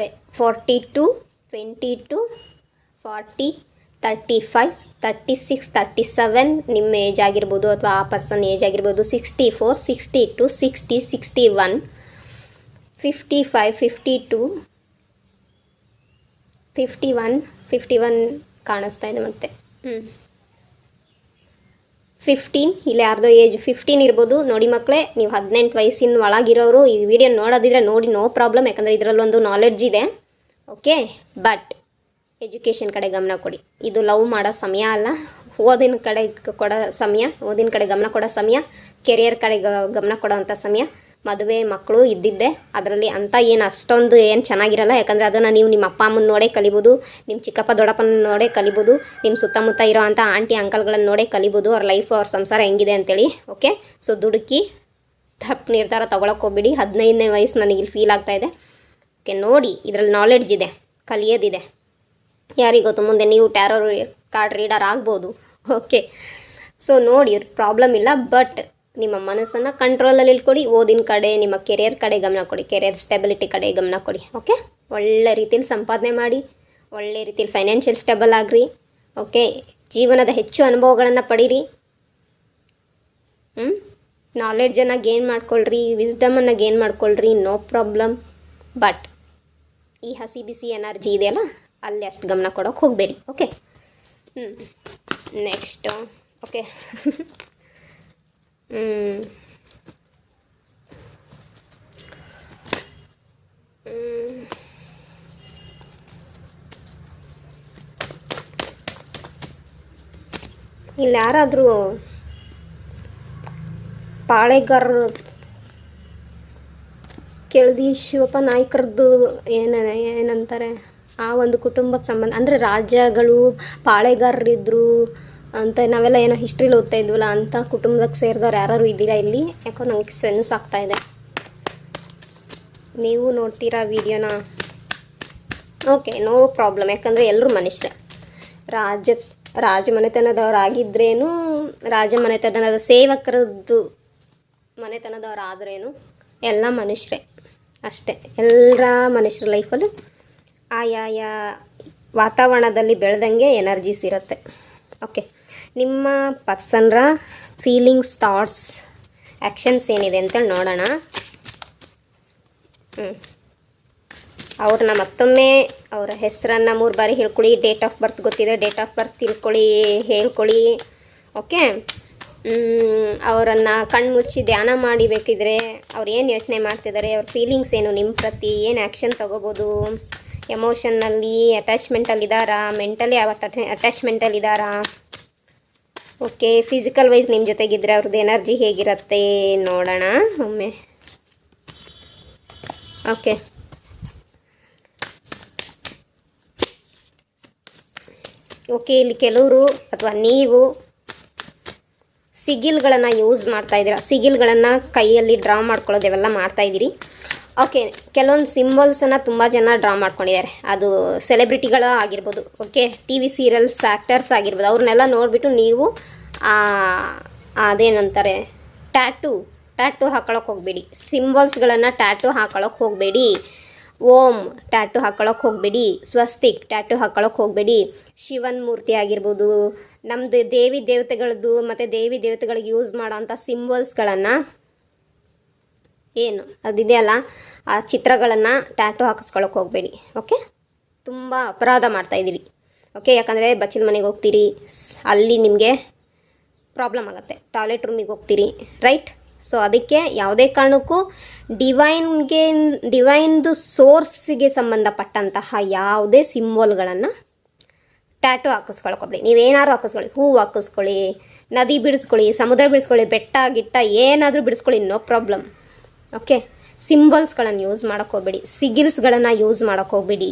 42, 22, 40, 35, 36, 37 ನಿಮ್ಮ ಏಜ್ ಆಗಿರ್ಬೋದು, ಅಥವಾ ಆ ಪರ್ಸನ್ ಏಜ್ ಆಗಿರ್ಬೋದು. 64, 62, 60, 61, 55, 52, 51 ಕಾಣಿಸ್ತಾ ಇದೆ. ಮತ್ತೆ 15, ಇಲ್ಲಿ ಯಾರ್ದೋ ಏಜ್ 15 ಇರ್ಬೋದು. ನೋಡಿ ಮಕ್ಕಳೇ, ನೀವು 18 ವಯಸ್ಸಿನ ಒಳಗಿರೋರು ಈ ವಿಡಿಯೋ ನೋಡೋದಿದ್ರೆ ನೋಡಿ, ನೋ ಪ್ರಾಬ್ಲಮ್. ಯಾಕಂದರೆ ಇದರಲ್ಲೊಂದು ನಾಲೆಡ್ಜ್ ಇದೆ. ಓಕೆ, ಬಟ್ ಎಜುಕೇಷನ್ ಕಡೆ ಗಮನ ಕೊಡಿ. ಇದು ಲವ್ ಮಾಡೋ ಸಮಯ ಅಲ್ಲ, ಓದಿನ ಕಡೆ ಗಮನ ಕೊಡೋ ಸಮಯ, ಕೆರಿಯರ್ ಕಡೆ ಗಮನ ಕೊಡೋವಂಥ ಸಮಯ. ಮದುವೆ ಮಕ್ಕಳು ಇದ್ದಿದ್ದೆ, ಅದರಲ್ಲಿ ಅಂತ ಅಷ್ಟೊಂದು ಚೆನ್ನಾಗಿರಲ್ಲ. ಯಾಕಂದರೆ ಅದನ್ನು ನೀವು ನಿಮ್ಮ ಅಪ್ಪ ಅಮ್ಮನ ನೋಡೇ ಕಲಿಬೋದು, ನಿಮ್ಮ ಚಿಕ್ಕಪ್ಪ ದೊಡ್ಡಪ್ಪನ ನೋಡೇ ಕಲಿಬೋದು, ನಿಮ್ಮ ಸುತ್ತಮುತ್ತ ಇರೋ ಅಂಥ ಆಂಟಿ ಅಂಕಲ್ಗಳನ್ನು ನೋಡೇ ಕಲಿಬೋದು ಅವ್ರ ಲೈಫ್, ಅವ್ರ ಸಂಸಾರ ಹೆಂಗಿದೆ ಅಂತೇಳಿ. ಓಕೆ, ಸೊ ದುಡುಕಿ ತಪ್ಪು ನಿರ್ಧಾರ ತೊಗೊಳಕ್ಕೆ ಹೋಗ್ಬಿಡಿ. 15ನೇ ವಯಸ್ಸು ನನಗಿಲ್ಲಿ ಫೀಲ್ ಆಗ್ತಾಯಿದೆ. ಓಕೆ, ನೋಡಿ, ಇದರಲ್ಲಿ ನಾಲೆಡ್ಜ್ ಇದೆ, ಕಲಿಯೋದಿದೆ. ಯಾರಿಗೊತ್ತು ಮುಂದೆ ನೀವು ಟ್ಯಾರೋ ಕಾರ್ಡ್ ರೀಡರ್ ಆಗ್ಬೋದು. ಓಕೆ, ಸೊ ನೋಡಿ, ಪ್ರಾಬ್ಲಮ್ ಇಲ್ಲ. ಬಟ್ ನಿಮ್ಮ ಮನಸ್ಸನ್ನು ಕಂಟ್ರೋಲಲ್ಲಿ ಇಟ್ಕೊಡಿ. ಓದಿನ ಕಡೆ, ನಿಮ್ಮ ಕೆರಿಯರ್ ಕಡೆ ಗಮನ ಕೊಡಿ, ಕೆರಿಯರ್ ಸ್ಟೆಬಿಲಿಟಿ ಕಡೆ ಗಮನ ಕೊಡಿ. ಓಕೆ, ಒಳ್ಳೆ ರೀತಿಯಲ್ಲಿ ಸಂಪಾದನೆ ಮಾಡಿ, ಒಳ್ಳೆ ರೀತಿಯಲ್ಲಿ ಫೈನಾನ್ಷಿಯಲ್ ಸ್ಟೇಬಲ್ ಆಗಿರಿ. ಓಕೆ, ಜೀವನದ ಹೆಚ್ಚು ಅನುಭವಗಳನ್ನು ಪಡೀರಿ. ನಾಲೆಡ್ಜನ್ನು ಗೇನ್ ಮಾಡ್ಕೊಳ್ರಿ, ವಿಸ್ಡಮನ್ನು ಗೇನ್ ಮಾಡ್ಕೊಳ್ರಿ, ನೋ ಪ್ರಾಬ್ಲಮ್. ಬಟ್ ಈ ಹಸಿ ಬಿಸಿ ಎನರ್ಜಿ ಇದೆಯಲ್ಲ ಅಲ್ಲಿ ಅಷ್ಟು ಗಮನ ಕೊಡೋಕೆ ಹೋಗಬೇಡಿ. ಓಕೆ. Next okay. ಇಲ್ಲಿ ಯಾರಾದರೂ ಪಾಳೆಗಾರರು ಕೆಳದಿ ಶಿವಪ್ಪ ನಾಯ್ಕರದ್ದು ಏನಂತಾರೆ ಆ ಒಂದು ಕುಟುಂಬಕ್ಕೆ ಸಂಬಂಧ ಅಂದರೆ ರಾಜ್ಯಗಳು ಪಾಳೆಗಾರರಿದ್ದರು ಅಂತ ನಾವೆಲ್ಲ ಏನೋ ಹಿಸ್ಟ್ರಿಲಿ ಓದ್ತಾ ಇದ್ವಲ್ಲ ಅಂಥ ಕುಟುಂಬಕ್ಕೆ ಸೇರಿದವ್ರು ಯಾರು ಇದ್ದೀರಾ ಇಲ್ಲಿ? ಯಾಕೋ ನನಗೆ ಸೆನ್ಸ್ ಆಗ್ತಾಯಿದೆ. ನೀವು ನೋಡ್ತೀರಾ ವಿಡಿಯೋನ? Okay, no problem. ಯಾಕಂದರೆ ಎಲ್ಲರೂ ಮನುಷ್ಯರೇ. ರಾಜ ಮನೆತನದವರಾಗಿದ್ರೇನು, ರಾಜ ಮನೆತನದ ಸೇವಕರದ್ದು ಮನೆತನದವರಾದ್ರೇನು ಎಲ್ಲ ಮನುಷ್ಯರೇ ಅಷ್ಟೇ. ಎಲ್ಲರ ಮನುಷ್ಯರ ಲೈಫಲ್ಲೂ ಆಯಾಯ ವಾತಾವರಣದಲ್ಲಿ ಬೆಳೆದಂಗೆ ಎನರ್ಜೀಸ್ ಇರುತ್ತೆ. ಓಕೆ, ನಿಮ್ಮ ಪರ್ಸನ್ರ ಫೀಲಿಂಗ್ಸ್, ಥಾಟ್ಸ್, ಆ್ಯಕ್ಷನ್ಸ್ ಏನಿದೆ ಅಂತೇಳಿ ನೋಡೋಣ. ಅವ್ರನ್ನ ಮತ್ತೊಮ್ಮೆ ಅವರ ಹೆಸರನ್ನು 3 ಬಾರಿ ಹೇಳ್ಕೊಳ್ಳಿ. ಡೇಟ್ ಆಫ್ ಬರ್ತ್ ಗೊತ್ತಿದೆ, ಡೇಟ್ ಆಫ್ ಬರ್ತ್ ತಿಳ್ಕೊಳ್ಳಿ, ಹೇಳ್ಕೊಳ್ಳಿ. ಓಕೆ. ಅವರನ್ನು ಕಣ್ಮುಚ್ಚಿ ಧ್ಯಾನ ಮಾಡಿ ಬೇಕಿದ್ರೆ ಅವ್ರು ಏನು ಯೋಚನೆ ಮಾಡ್ತಿದ್ದಾರೆ, ಅವ್ರ ಫೀಲಿಂಗ್ಸ್ ಏನು ನಿಮ್ಮ ಪ್ರತಿ, ಏನು ಆ್ಯಕ್ಷನ್ ತೊಗೋಬೋದು, ಎಮೋಷನ್ನಲ್ಲಿ ಅಟ್ಯಾಚ್ಮೆಂಟಲ್ಲಿದ್ದಾರಾ, ಮೆಂಟಲಿ ಅಟ್ಯಾಚ್ಮೆಂಟಲ್ಲಿದ್ದಾರಾ. ಓಕೆ, ಫಿಸಿಕಲ್ ವೈಸ್ ನಿಮ್ಮ ಜೊತೆಗಿದ್ರೆ ಅವ್ರದ್ದು ಎನರ್ಜಿ ಹೇಗಿರುತ್ತೆ ನೋಡೋಣ ಒಮ್ಮೆ. Okay, okay. ಇಲ್ಲಿ ಕೆಲವರು ಅಥವಾ ನೀವು ಸಿಗಿಲ್ಗಳನ್ನು ಯೂಸ್ ಮಾಡ್ತಾಯಿದ್ದೀರಾ. ಸಿಗಿಲ್ಗಳನ್ನು ಕೈಯಲ್ಲಿ ಡ್ರಾ ಮಾಡ್ಕೊಳ್ಳೋದು ಇವೆಲ್ಲ ಮಾಡ್ತಾಯಿದ್ದೀರಿ. ಓಕೆ, ಕೆಲವೊಂದು ಸಿಂಬಲ್ಸನ್ನು ತುಂಬ ಜನ ಡ್ರಾ ಮಾಡ್ಕೊಂಡಿದ್ದಾರೆ. ಅದು ಸೆಲೆಬ್ರಿಟಿಗಳು ಆಗಿರ್ಬೋದು, okay, T V serials actors ಆಗಿರ್ಬೋದು. ಅವ್ರನ್ನೆಲ್ಲ ನೋಡಿಬಿಟ್ಟು ನೀವು ಅದೇನಂತಾರೆ ಟ್ಯಾಟು ಹಾಕೊಳ್ಳೋಕೆ ಹೋಗಬೇಡಿ. ಸಿಂಬಲ್ಸ್ಗಳನ್ನು ಟ್ಯಾಟು ಹಾಕೊಳ್ಳೋಕೆ ಹೋಗಬೇಡಿ. ಓಂ ಟ್ಯಾಟು ಹಾಕೊಳ್ಳೋಕೆ ಹೋಗಬೇಡಿ. ಸ್ವಸ್ತಿಕ್ ಟ್ಯಾಟು ಹಾಕೊಳ್ಳೋಕೆ ಹೋಗಬೇಡಿ. ಶಿವನ್ ಮೂರ್ತಿ ಆಗಿರ್ಬೋದು, ನಮ್ಮದು ದೇವಿ ದೇವತೆಗಳದ್ದು ಮತ್ತು ದೇವಿ ದೇವತೆಗಳಿಗೆ ಯೂಸ್ ಮಾಡೋಂಥ ಸಿಂಬಲ್ಸ್ಗಳನ್ನು ಏನು ಅದಿದೆಯಲ್ಲ ಆ ಚಿತ್ರಗಳನ್ನು ಟ್ಯಾಟು ಹಾಕಿಸ್ಕೊಳ್ಳೋಕೆ ಹೋಗಬೇಡಿ. ಓಕೆ, ತುಂಬ ಅಪರಾಧ ಮಾಡ್ತಾಯಿದ್ದೀರಿ. ಓಕೆ, ಯಾಕಂದರೆ ಬಚ್ಚಲ ಮನೆಗೆ ಹೋಗ್ತೀರಿ, ಅಲ್ಲಿ ನಿಮಗೆ ಪ್ರಾಬ್ಲಮ್ ಆಗುತ್ತೆ. ಟಾಯ್ಲೆಟ್ ರೂಮಿಗೆ ಹೋಗ್ತೀರಿ, ರೈಟ್? ಸೊ ಅದಕ್ಕೆ ಯಾವುದೇ ಕಾರಣಕ್ಕೂ ಡಿವೈನ್ದು ಸೋರ್ಸಿಗೆ ಸಂಬಂಧಪಟ್ಟಂತಹ ಯಾವುದೇ ಸಿಂಬಲ್ಗಳನ್ನು ಟ್ಯಾಟು ಹಾಕಿಸ್ಕೊಳಕ್ಕೆ ಹೋಗ್ಬೇಡಿ. ನೀವೇನಾದ್ರು ಹಾಕಿಸ್ಕೊಳ್ಳಿ, ಹೂವು ಹಾಕಿಸ್ಕೊಳ್ಳಿ, ನದಿ ಬಿಡಿಸ್ಕೊಳ್ಳಿ, ಸಮುದ್ರ ಬಿಡಿಸ್ಕೊಳ್ಳಿ, ಬೆಟ್ಟ ಗಿಟ್ಟ ಏನಾದರೂ ಬಿಡಿಸ್ಕೊಳ್ಳಿ, ನೋ ಪ್ರಾಬ್ಲಮ್. ಓಕೆ, ಸಿಂಬಲ್ಸ್ಗಳನ್ನು ಯೂಸ್ ಮಾಡೋಕ್ಕೆ ಹೋಗಬೇಡಿ. ಸಿಗಿಲ್ಸ್ಗಳನ್ನು ಯೂಸ್ ಮಾಡೋಕ್ಕೆ ಹೋಗಬೇಡಿ.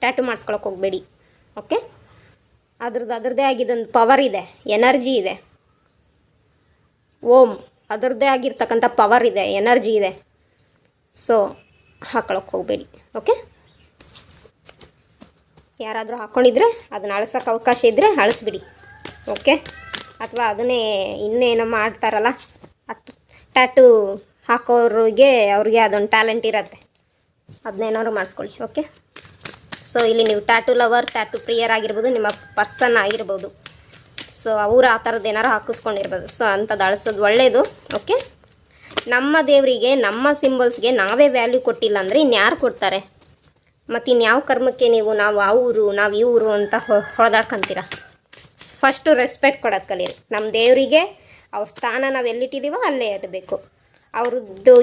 ಟ್ಯಾಟು ಮಾಡಿಸ್ಕೊಳಕ್ಕೆ ಹೋಗಬೇಡಿ. ಓಕೆ, ಅದರದ್ದೇ ಆಗಿದ್ದೊಂದು ಪವರ್ ಇದೆ, ಎನರ್ಜಿ ಇದೆ. ಓಂ ಅದರದ್ದೇ ಆಗಿರ್ತಕ್ಕಂಥ ಪವರ್ ಇದೆ, ಎನರ್ಜಿ ಇದೆ. ಸೊ ಹಾಕೊಳ್ಳೋಕೆ ಹೋಗಬೇಡಿ. ಓಕೆ, ಯಾರಾದರೂ ಹಾಕ್ಕೊಂಡಿದ್ರೆ ಅದನ್ನ ಅಳಿಸೋಕೆ ಅವಕಾಶ ಇದ್ದರೆ ಅಳಿಸ್ಬಿಡಿ. ಓಕೆ, ಅಥವಾ ಅದನ್ನೇ ಇನ್ನೇನೋ ಮಾಡ್ತಾರಲ್ಲ ಟ್ಯಾಟು ಹಾಕೋರಿಗೆ, ಅವ್ರಿಗೆ ಅದೊಂದು ಟ್ಯಾಲೆಂಟ್ ಇರುತ್ತೆ, ಅದನ್ನೇನಾದ್ರು ಮಾಡಿಸ್ಕೊಳ್ಳಿ. ಓಕೆ, ಸೊ ಇಲ್ಲಿ ನೀವು ಟ್ಯಾಟು ಲವರ್, ಟ್ಯಾಟು ಪ್ರಿಯರ್ ಆಗಿರ್ಬೋದು, ನಿಮ್ಮ ಪರ್ಸನ್ ಆಗಿರ್ಬೋದು. ಸೊ ಅವರು ಆ ಥರದ್ದು ಏನಾರು ಹಾಕಿಸ್ಕೊಂಡಿರ್ಬೋದು. ಸೊ ಅಂಥದ್ದು ಅಳಿಸೋದು ಒಳ್ಳೆಯದು. ಓಕೆ, ನಮ್ಮ ದೇವರಿಗೆ, ನಮ್ಮ ಸಿಂಬಲ್ಸ್ಗೆ ನಾವೇ ವ್ಯಾಲ್ಯೂ ಕೊಟ್ಟಿಲ್ಲ ಅಂದರೆ ಇನ್ಯಾರು ಕೊಡ್ತಾರೆ? ಮತ್ತು ಇನ್ಯಾವ ಕರ್ಮಕ್ಕೆ ನಾವು ಆ ಊರು, ನಾವು ಈ ಊರು ಅಂತ ಹೊಡೆದಾಡ್ಕೊಂತೀರ? ಫಸ್ಟು ರೆಸ್ಪೆಕ್ಟ್ ಕೊಡೋದು ಕಲೀರಿ. ನಮ್ಮ ದೇವರಿಗೆ ಅವ್ರ ಸ್ಥಾನ ನಾವು ಎಲ್ಲಿಟ್ಟಿದ್ದೀವೋ ಅಲ್ಲೇ ಇರಬೇಕು. ಅವ್ರದ್ದು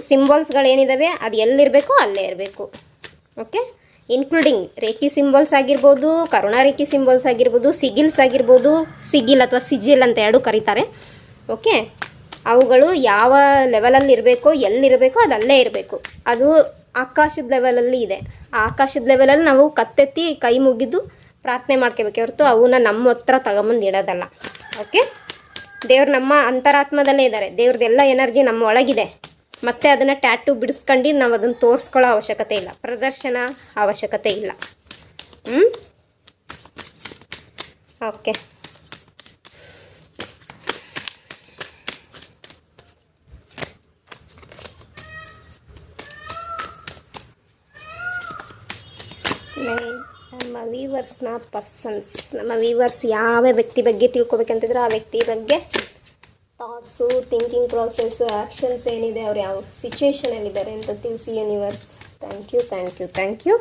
ಸಿಂಬಲ್ಸ್ಗಳೇನಿದ್ದಾವೆ ಅದು ಎಲ್ಲಿರಬೇಕೋ ಅಲ್ಲೇ ಇರಬೇಕು. ಓಕೆ, ಇನ್ಕ್ಲೂಡಿಂಗ್ ರೇಖಿ ಸಿಂಬಲ್ಸ್ ಆಗಿರ್ಬೋದು, ಕರುಣಾ ರೇಖಿ ಸಿಂಬಲ್ಸ್ ಆಗಿರ್ಬೋದು, ಸಿಗಿಲ್ಸ್ ಆಗಿರ್ಬೋದು, ಸಿಗಿಲ್ ಅಥವಾ ಸಿಜಿಲ್ ಅಂತ ಎರಡೂ ಕರೀತಾರೆ. ಓಕೆ, ಅವುಗಳು ಯಾವ ಲೆವೆಲಲ್ಲಿ ಇರಬೇಕೋ, ಎಲ್ಲಿರಬೇಕೋ ಅದು ಅಲ್ಲೇ ಇರಬೇಕು. ಅದು ಆಕಾಶದ ಲೆವೆಲಲ್ಲಿ ಇದೆ. ಆ ಆಕಾಶದ ಲೆವೆಲಲ್ಲಿ ನಾವು ಕತ್ತೆತ್ತಿ ಕೈ ಮುಗಿದು ಪ್ರಾರ್ಥನೆ ಮಾಡ್ಕೋಬೇಕೆ ಹೊರತು ಅವನ್ನ ನಮ್ಮ ಹತ್ರ ತಗೊಂಬಂದು ಇಡೋದಲ್ಲ. ಓಕೆ, ದೇವ್ರು ನಮ್ಮ ಅಂತರಾತ್ಮದಲ್ಲೇ ಇದ್ದಾರೆ. ದೇವ್ರದ್ದೆಲ್ಲ ಎನರ್ಜಿ ನಮ್ಮ ಒಳಗಿದೆ. ಮತ್ತು ಅದನ್ನು ಟ್ಯಾಟು ಬಿಡಿಸ್ಕೊಂಡು ನಾವು ಅದನ್ನು ತೋರಿಸ್ಕೊಳ್ಳೋ ಅವಶ್ಯಕತೆ ಇಲ್ಲ, ಪ್ರದರ್ಶನ ಅವಶ್ಯಕತೆ ಇಲ್ಲ. ಓಕೆ, ನಮ್ಮ ವೀವರ್ಸ್ನ ನಮ್ಮ ವೀವರ್ಸ್ ಯಾವ ವ್ಯಕ್ತಿ ಬಗ್ಗೆ ತಿಳ್ಕೊಬೇಕಂತಿದ್ರೆ ಆ ವ್ಯಕ್ತಿ ಬಗ್ಗೆ ಥಾಟ್ಸು, ಥಿಂಕಿಂಗ್ ಪ್ರಾಸೆಸ್ಸು, ಆ್ಯಕ್ಷನ್ಸ್ ಏನಿದೆ, ಅವ್ರು ಯಾವ ಸಿಚುವೇಷನಲ್ಲಿದ್ದಾರೆ ಅಂತ ತಿಳಿಸಿ ಯೂನಿವರ್ಸ್. Thank you.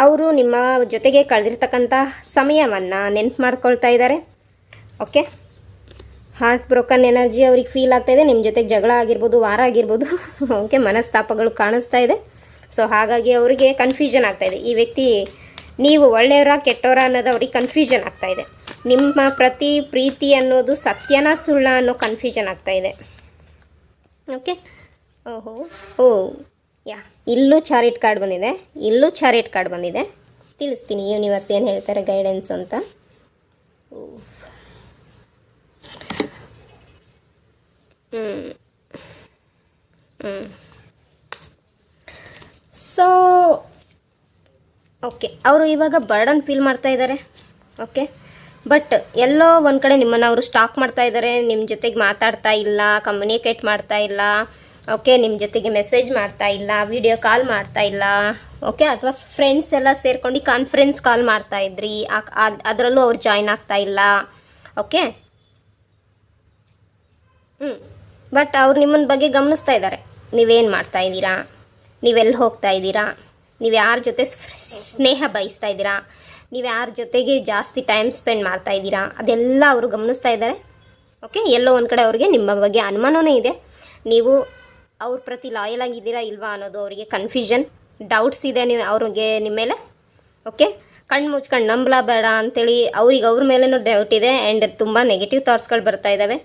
ಅವರು ನಿಮ್ಮ ಜೊತೆಗೆ ಕಳೆದಿರ್ತಕ್ಕಂಥ ಸಮಯವನ್ನು ನೆನ್ಪು ಮಾಡ್ಕೊಳ್ತಾ ಇದ್ದಾರೆ. ಓಕೆ, ಹಾರ್ಟ್ ಬ್ರೋಕನ್ ಎನರ್ಜಿ ಅವ್ರಿಗೆ ಫೀಲ್ ಆಗ್ತಾಯಿದೆ. ನಿಮ್ಮ ಜೊತೆಗೆ ಜಗಳ ಆಗಿರ್ಬೋದು, ವಾರ ಆಗಿರ್ಬೋದು. ಓಕೆ, ಮನಸ್ತಾಪಗಳು ಕಾಣಿಸ್ತಾ ಇದೆ. ಸೊ ಹಾಗಾಗಿ ಅವರಿಗೆ ಕನ್ಫ್ಯೂಷನ್ ಆಗ್ತಾಯಿದೆ. ಈ ವ್ಯಕ್ತಿ ನೀವು ಒಳ್ಳೆಯವರ ಕೆಟ್ಟವರ ಅನ್ನೋದು ಅವ್ರಿಗೆ ಕನ್ಫ್ಯೂಷನ್ ಆಗ್ತಾಯಿದೆ. ನಿಮ್ಮ ಪ್ರತಿ ಪ್ರೀತಿ ಅನ್ನೋದು ಸತ್ಯನ ಸುಳ್ಳ ಅನ್ನೋ ಕನ್ಫ್ಯೂಷನ್ ಆಗ್ತಾಯಿದೆ. ಓಕೆ, ಯಾ, ಇಲ್ಲೂ ಚಾರಿಟ್ ಕಾರ್ಡ್ ಬಂದಿದೆ. ತಿಳಿಸ್ತೀನಿ ಯೂನಿವರ್ಸ್ ಏನು ಹೇಳ್ತಾರೆ ಗೈಡೆನ್ಸ್ ಅಂತ. ಸೊ ಓಕೆ, ಅವರು ಇವಾಗ ಬರ್ಡನ್ ಫೀಲ್ ಮಾಡ್ತಾ ಇದ್ದಾರೆ. ಓಕೆ, ಬಟ್ ಎಲ್ಲೋ ಒಂದು ಕಡೆ ನಿಮ್ಮನ್ನು ಅವರು ಸ್ಟಾಕ್ ಮಾಡ್ತಾ ಇದ್ದಾರೆ. ನಿಮ್ಮ ಜೊತೆಗೆ ಮಾತಾಡ್ತಾ ಇಲ್ಲ, ಕಮ್ಯುನಿಕೇಟ್ ಮಾಡ್ತಾ ಇಲ್ಲ. ಓಕೆ, ನಿಮ್ಮ ಜೊತೆಗೆ ಮೆಸೇಜ್ ಮಾಡ್ತಾ ಇಲ್ಲ, ವಿಡಿಯೋ ಕಾಲ್ ಮಾಡ್ತಾ ಇಲ್ಲ. ಓಕೆ, ಅಥವಾ ಫ್ರೆಂಡ್ಸ್ ಎಲ್ಲ ಸೇರ್ಕೊಂಡು ಕಾನ್ಫರೆನ್ಸ್ ಕಾಲ್ ಮಾಡ್ತಾ ಇದ್ರಿ, ಅದರಲ್ಲೂ ಅವ್ರು ಜಾಯ್ನ್ ಆಗ್ತಾ ಇಲ್ಲ. ಓಕೆ, ಬಟ್ ಅವ್ರು ನಿಮ್ಮನ್ನ ಬಗ್ಗೆ ಗಮನಿಸ್ತಾ ಇದ್ದಾರೆ. ನೀವೇನು ಮಾಡ್ತಾ ಇದ್ದೀರಾ, ನೀವೆಲ್ಲಿ ಹೋಗ್ತಾ ಇದ್ದೀರಾ, ನೀವು ಯಾರ ಜೊತೆ ಸ್ನೇಹ ಬಯಸ್ತಾ ಇದ್ದೀರಾ, ನೀವು ಯಾರ ಜೊತೆಗೆ ಜಾಸ್ತಿ ಟೈಮ್ ಸ್ಪೆಂಡ್ ಮಾಡ್ತಾ ಇದ್ದೀರಾ, ಅದೆಲ್ಲ ಅವರು ಗಮನಿಸ್ತಾ ಇದ್ದಾರೆ. ಓಕೆ, ಎಲ್ಲೋ ಒಂದು ಕಡೆ ಅವ್ರಿಗೆ ನಿಮ್ಮ ಬಗ್ಗೆ ಅನುಮಾನವೇ ಇದೆ. ನೀವು ಅವ್ರ ಪ್ರತಿ ಲಾಯಲ್ ಆಗಿದ್ದೀರಾ ಇಲ್ವಾ ಅನ್ನೋದು ಅವರಿಗೆ ಕನ್ಫ್ಯೂಷನ್, ಡೌಟ್ಸ್ ಇದೆ ನೀವು ಅವ್ರಿಗೆ ನಿಮ್ಮ ಮೇಲೆ. ಓಕೆ, ಕಣ್ಣು ಮುಚ್ಕೊಂಡು ನಂಬಲಬೇಡ ಅಂತೇಳಿ ಅವ್ರ ಮೇಲೇನೂ ಡೌಟ್ ಇದೆ. ಆ್ಯಂಡ್ ತುಂಬ ನೆಗೆಟಿವ್ ಥಾಟ್ಸ್ಗಳು ಬರ್ತಾ ಇದ್ದಾವೆ.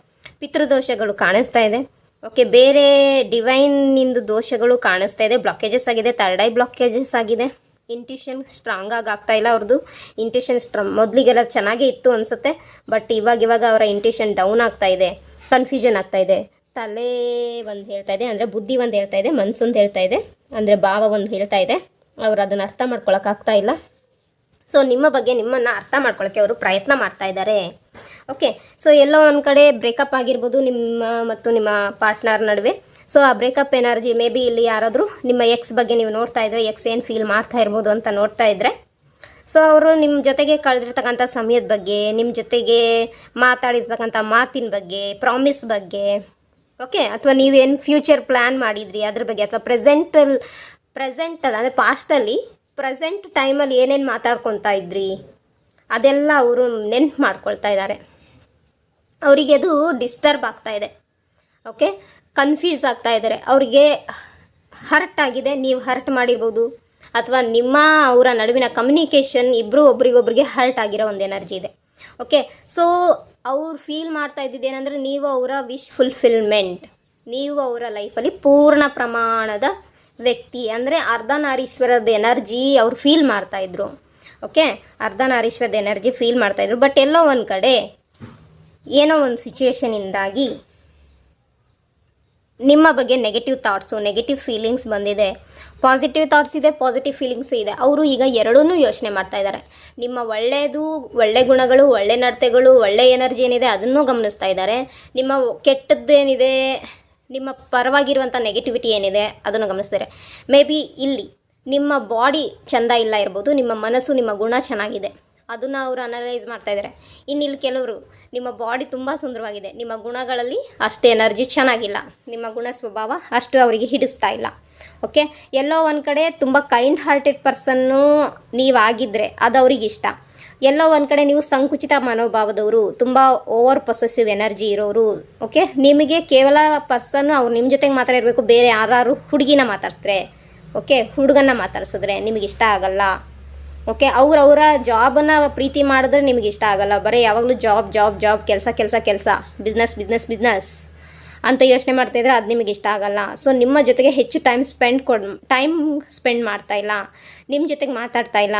ಪಿತೃದೋಷಗಳು ಕಾಣಿಸ್ತಾ ಇದೆ. ಓಕೆ, ಬೇರೆ ಡಿವೈನಿಂದು ದೋಷಗಳು ಕಾಣಿಸ್ತಾ ಇದೆ. ಬ್ಲಾಕೇಜಸ್ ಆಗಿದೆ, ಥರ್ಡ್ ಐ ಬ್ಲಾಕೇಜಸ್ ಆಗಿದೆ. ಇಂಟ್ಯೂಷನ್ ಸ್ಟ್ರಾಂಗ್ ಆಗ್ತಾ ಇಲ್ಲ ಅವ್ರದ್ದು. ಇಂಟ್ಯೂಷನ್ ಮೊದಲಿಗೆಲ್ಲ ಚೆನ್ನಾಗೇ ಇತ್ತು ಅನಿಸುತ್ತೆ, ಬಟ್ ಇವಾಗ ಅವರ ಇಂಟ್ಯೂಷನ್ ಡೌನ್ ಆಗ್ತಾ ಇದೆ, ಕನ್ಫ್ಯೂಷನ್ ಆಗ್ತಾ ಇದೆ. ತಲೆ ಒಂದು ಹೇಳ್ತಾ ಇದೆ, ಅಂದರೆ ಬುದ್ಧಿ ಒಂದು ಹೇಳ್ತಾ ಇದೆ, ಮನಸ್ಸೊಂದು ಹೇಳ್ತಾ ಇದೆ, ಅಂದರೆ ಭಾವ ಒಂದು ಹೇಳ್ತಾ ಇದೆ. ಅವರು ಅದನ್ನು ಅರ್ಥ ಮಾಡ್ಕೊಳಕ್ಕಾಗ್ತಾ ಇಲ್ಲ. ಸೊ ನಿಮ್ಮ ಬಗ್ಗೆ ನಿಮ್ಮನ್ನು ಅರ್ಥ ಮಾಡ್ಕೊಳ್ಳೋಕ್ಕೆ ಅವರು ಪ್ರಯತ್ನ ಮಾಡ್ತಾ ಇದ್ದಾರೆ. ಓಕೆ, ಸೊ ಎಲ್ಲೋ ಒಂದು ಕಡೆ ಬ್ರೇಕಪ್ ಆಗಿರ್ಬೋದು ನಿಮ್ಮ ಮತ್ತು ನಿಮ್ಮ ಪಾರ್ಟ್ನರ್ ನಡುವೆ. ಸೊ ಆ ಬ್ರೇಕಪ್ ಎನರ್ಜಿ ಮೇ ಬಿ ಇಲ್ಲಿ ಯಾರಾದರೂ ನಿಮ್ಮ ಎಕ್ಸ್ ಬಗ್ಗೆ ನೀವು ನೋಡ್ತಾ ಇದ್ದರೆ, ಎಕ್ಸ್ ಏನು ಫೀಲ್ ಮಾಡ್ತಾ ಇರ್ಬೋದು ಅಂತ ನೋಡ್ತಾ ಇದ್ದರೆ, ಸೊ ಅವರು ನಿಮ್ಮ ಜೊತೆಗೆ ಕಳೆದಿರ್ತಕ್ಕಂಥ ಸಮಯದ ಬಗ್ಗೆ, ನಿಮ್ಮ ಜೊತೆಗೆ ಮಾತಾಡಿರ್ತಕ್ಕಂಥ ಮಾತಿನ ಬಗ್ಗೆ, ಪ್ರಾಮಿಸ್ ಬಗ್ಗೆ, ಓಕೆ, ಅಥವಾ ನೀವೇನು ಫ್ಯೂಚರ್ ಪ್ಲ್ಯಾನ್ ಮಾಡಿದ್ರಿ ಅದ್ರ ಬಗ್ಗೆ, ಅಥವಾ ಪ್ರೆಸೆಂಟಲ್ಲಿ ಅಂದರೆ ಪಾಸ್ಟಲ್ಲಿ ಪ್ರೆಸೆಂಟ್ ಟೈಮಲ್ಲಿ ಏನೇನು ಮಾತಾಡ್ಕೊತಾ ಇದ್ರಿ ಅದೆಲ್ಲ ಅವರು ನೆನ್ಪು ಮಾಡ್ಕೊಳ್ತಾ ಇದ್ದಾರೆ. ಅವರಿಗೆ ಅದು ಡಿಸ್ಟರ್ಬ್ ಆಗ್ತಾ ಇದೆ. ಓಕೆ, ಕನ್ಫ್ಯೂಸ್ ಆಗ್ತಾ ಇದ್ದಾರೆ. ಅವರಿಗೆ ಹರ್ಟ್ ಆಗಿದೆ, ನೀವು ಹರ್ಟ್ ಮಾಡಿರ್ಬೋದು, ಅಥವಾ ನಿಮ್ಮ ಅವರ ನಡುವಿನ ಕಮ್ಯುನಿಕೇಷನ್ ಇಬ್ಬರು ಒಬ್ರಿಗೊಬ್ರಿಗೆ ಹರ್ಟ್ ಆಗಿರೋ ಒಂದು ಎನರ್ಜಿ ಇದೆ. ಓಕೆ, ಸೊ ಅವ್ರು ಫೀಲ್ ಮಾಡ್ತಾ ಇದ್ದಿದ್ದೇನೆಂದರೆ ನೀವು ಅವರ ವಿಶ್ ಫುಲ್ಫಿಲ್ಮೆಂಟ್, ನೀವು ಅವರ ಲೈಫಲ್ಲಿ ಪೂರ್ಣ ಪ್ರಮಾಣದ ವ್ಯಕ್ತಿ, ಅಂದರೆ ಅರ್ಧನಾರೀಶ್ವರದ ಎನರ್ಜಿ ಅವ್ರು ಫೀಲ್ ಮಾಡ್ತಾಯಿದ್ರು. ಓಕೆ, ಅರ್ಧನಾರೀಶ್ವರದ ಎನರ್ಜಿ ಫೀಲ್ ಮಾಡ್ತಾಯಿದ್ರು. ಬಟ್ ಎಲ್ಲೋ ಒಂದು ಕಡೆ ಏನೋ ಒಂದು ಸಿಚುವೇಶನಿಂದಾಗಿ ನಿಮ್ಮ ಬಗ್ಗೆ ನೆಗೆಟಿವ್ ಥಾಟ್ಸು, ನೆಗೆಟಿವ್ ಫೀಲಿಂಗ್ಸ್ ಬಂದಿದೆ. ಪಾಸಿಟಿವ್ ಥಾಟ್ಸ್ ಇದೆ, ಪಾಸಿಟಿವ್ ಫೀಲಿಂಗ್ಸ್ ಇದೆ. ಅವರು ಈಗ ಎರಡೂ ಯೋಚನೆ ಮಾಡ್ತಾ ಇದ್ದಾರೆ. ನಿಮ್ಮ ಒಳ್ಳೆಯದು, ಒಳ್ಳೆ ಗುಣಗಳು, ಒಳ್ಳೆ ನಡತೆಗಳು, ಒಳ್ಳೆ ಎನರ್ಜಿ ಏನಿದೆ ಅದನ್ನೂ ಗಮನಿಸ್ತಾ ಇದ್ದಾರೆ. ನಿಮ್ಮ ಕೆಟ್ಟದ್ದೇನಿದೆ, ನಿಮ್ಮ ಪರವಾಗಿರುವಂಥ ನೆಗೆಟಿವಿಟಿ ಏನಿದೆ ಅದನ್ನು ಗಮನಿಸ್ತಾರೆ. ಮೇ ಬಿ ಇಲ್ಲಿ ನಿಮ್ಮ ಬಾಡಿ ಚೆಂದ ಇಲ್ಲ ಇರ್ಬೋದು, ನಿಮ್ಮ ಮನಸ್ಸು, ನಿಮ್ಮ ಗುಣ ಚೆನ್ನಾಗಿದೆ, ಅದನ್ನು ಅವರು ಅನಲೈಸ್ ಮಾಡ್ತಾಯಿದ್ದಾರೆ. ಇನ್ನಿಲ್ಲಿ ಕೆಲವರು ನಿಮ್ಮ ಬಾಡಿ ತುಂಬ ಸುಂದರವಾಗಿದೆ, ನಿಮ್ಮ ಗುಣಗಳಲ್ಲಿ ಅಷ್ಟು ಎನರ್ಜಿ ಚೆನ್ನಾಗಿಲ್ಲ, ನಿಮ್ಮ ಗುಣ ಸ್ವಭಾವ ಅಷ್ಟು ಅವರಿಗೆ ಹಿಡಿಸ್ತಾ ಇಲ್ಲ. ಓಕೆ, ಎಲ್ಲೋ ಒಂದು ಕಡೆ ತುಂಬ ಕೈಂಡ್ ಹಾರ್ಟೆಡ್ ಪರ್ಸನ್ನು ನೀವಾಗಿದ್ದರೆ ಅದು ಅವ್ರಿಗೆ ಇಷ್ಟ. ಎಲ್ಲೋ ಒಂದು ಕಡೆ ನೀವು ಸಂಕುಚಿತ ಮನೋಭಾವದವರು, ತುಂಬ ಓವರ್ ಪೊಸೆಸಿವ್ ಎನರ್ಜಿ ಇರೋರು. ಓಕೆ, ನಿಮಗೆ ಕೇವಲ ಪರ್ಸನ್ನು ಅವ್ರು ನಿಮ್ಮ ಜೊತೆಗೆ ಮಾತಾಡಿರಬೇಕು. ಬೇರೆ ಯಾರು ಹುಡುಗಿನ ಮಾತಾಡಿಸಿದ್ರೆ, ಓಕೆ, ಹುಡುಗನ್ನ ಮಾತಾಡ್ಸಿದ್ರೆ ನಿಮಗೆ ಇಷ್ಟ ಆಗಲ್ಲ. ಓಕೆ, ಅವರ ಜಾಬನ್ನು ಪ್ರೀತಿ ಮಾಡಿದ್ರೆ ನಿಮಗೆ ಇಷ್ಟ ಆಗಲ್ಲ. ಬರೀ ಯಾವಾಗಲೂ ಜಾಬ್ ಜಾಬ್ ಜಾಬ್, ಕೆಲಸ ಬಿಸ್ನೆಸ್ ಅಂತ ಯೋಚನೆ ಮಾಡ್ತಾಯಿದ್ರೆ ಅದು ನಿಮಗೆ ಇಷ್ಟ ಆಗಲ್ಲ. ಸೊ ನಿಮ್ಮ ಜೊತೆಗೆ ಹೆಚ್ಚು ಟೈಮ್ ಸ್ಪೆಂಡ್ ಮಾಡ್ತಾ ಇಲ್ಲ, ನಿಮ್ಮ ಜೊತೆಗೆ ಮಾತಾಡ್ತಾ ಇಲ್ಲ.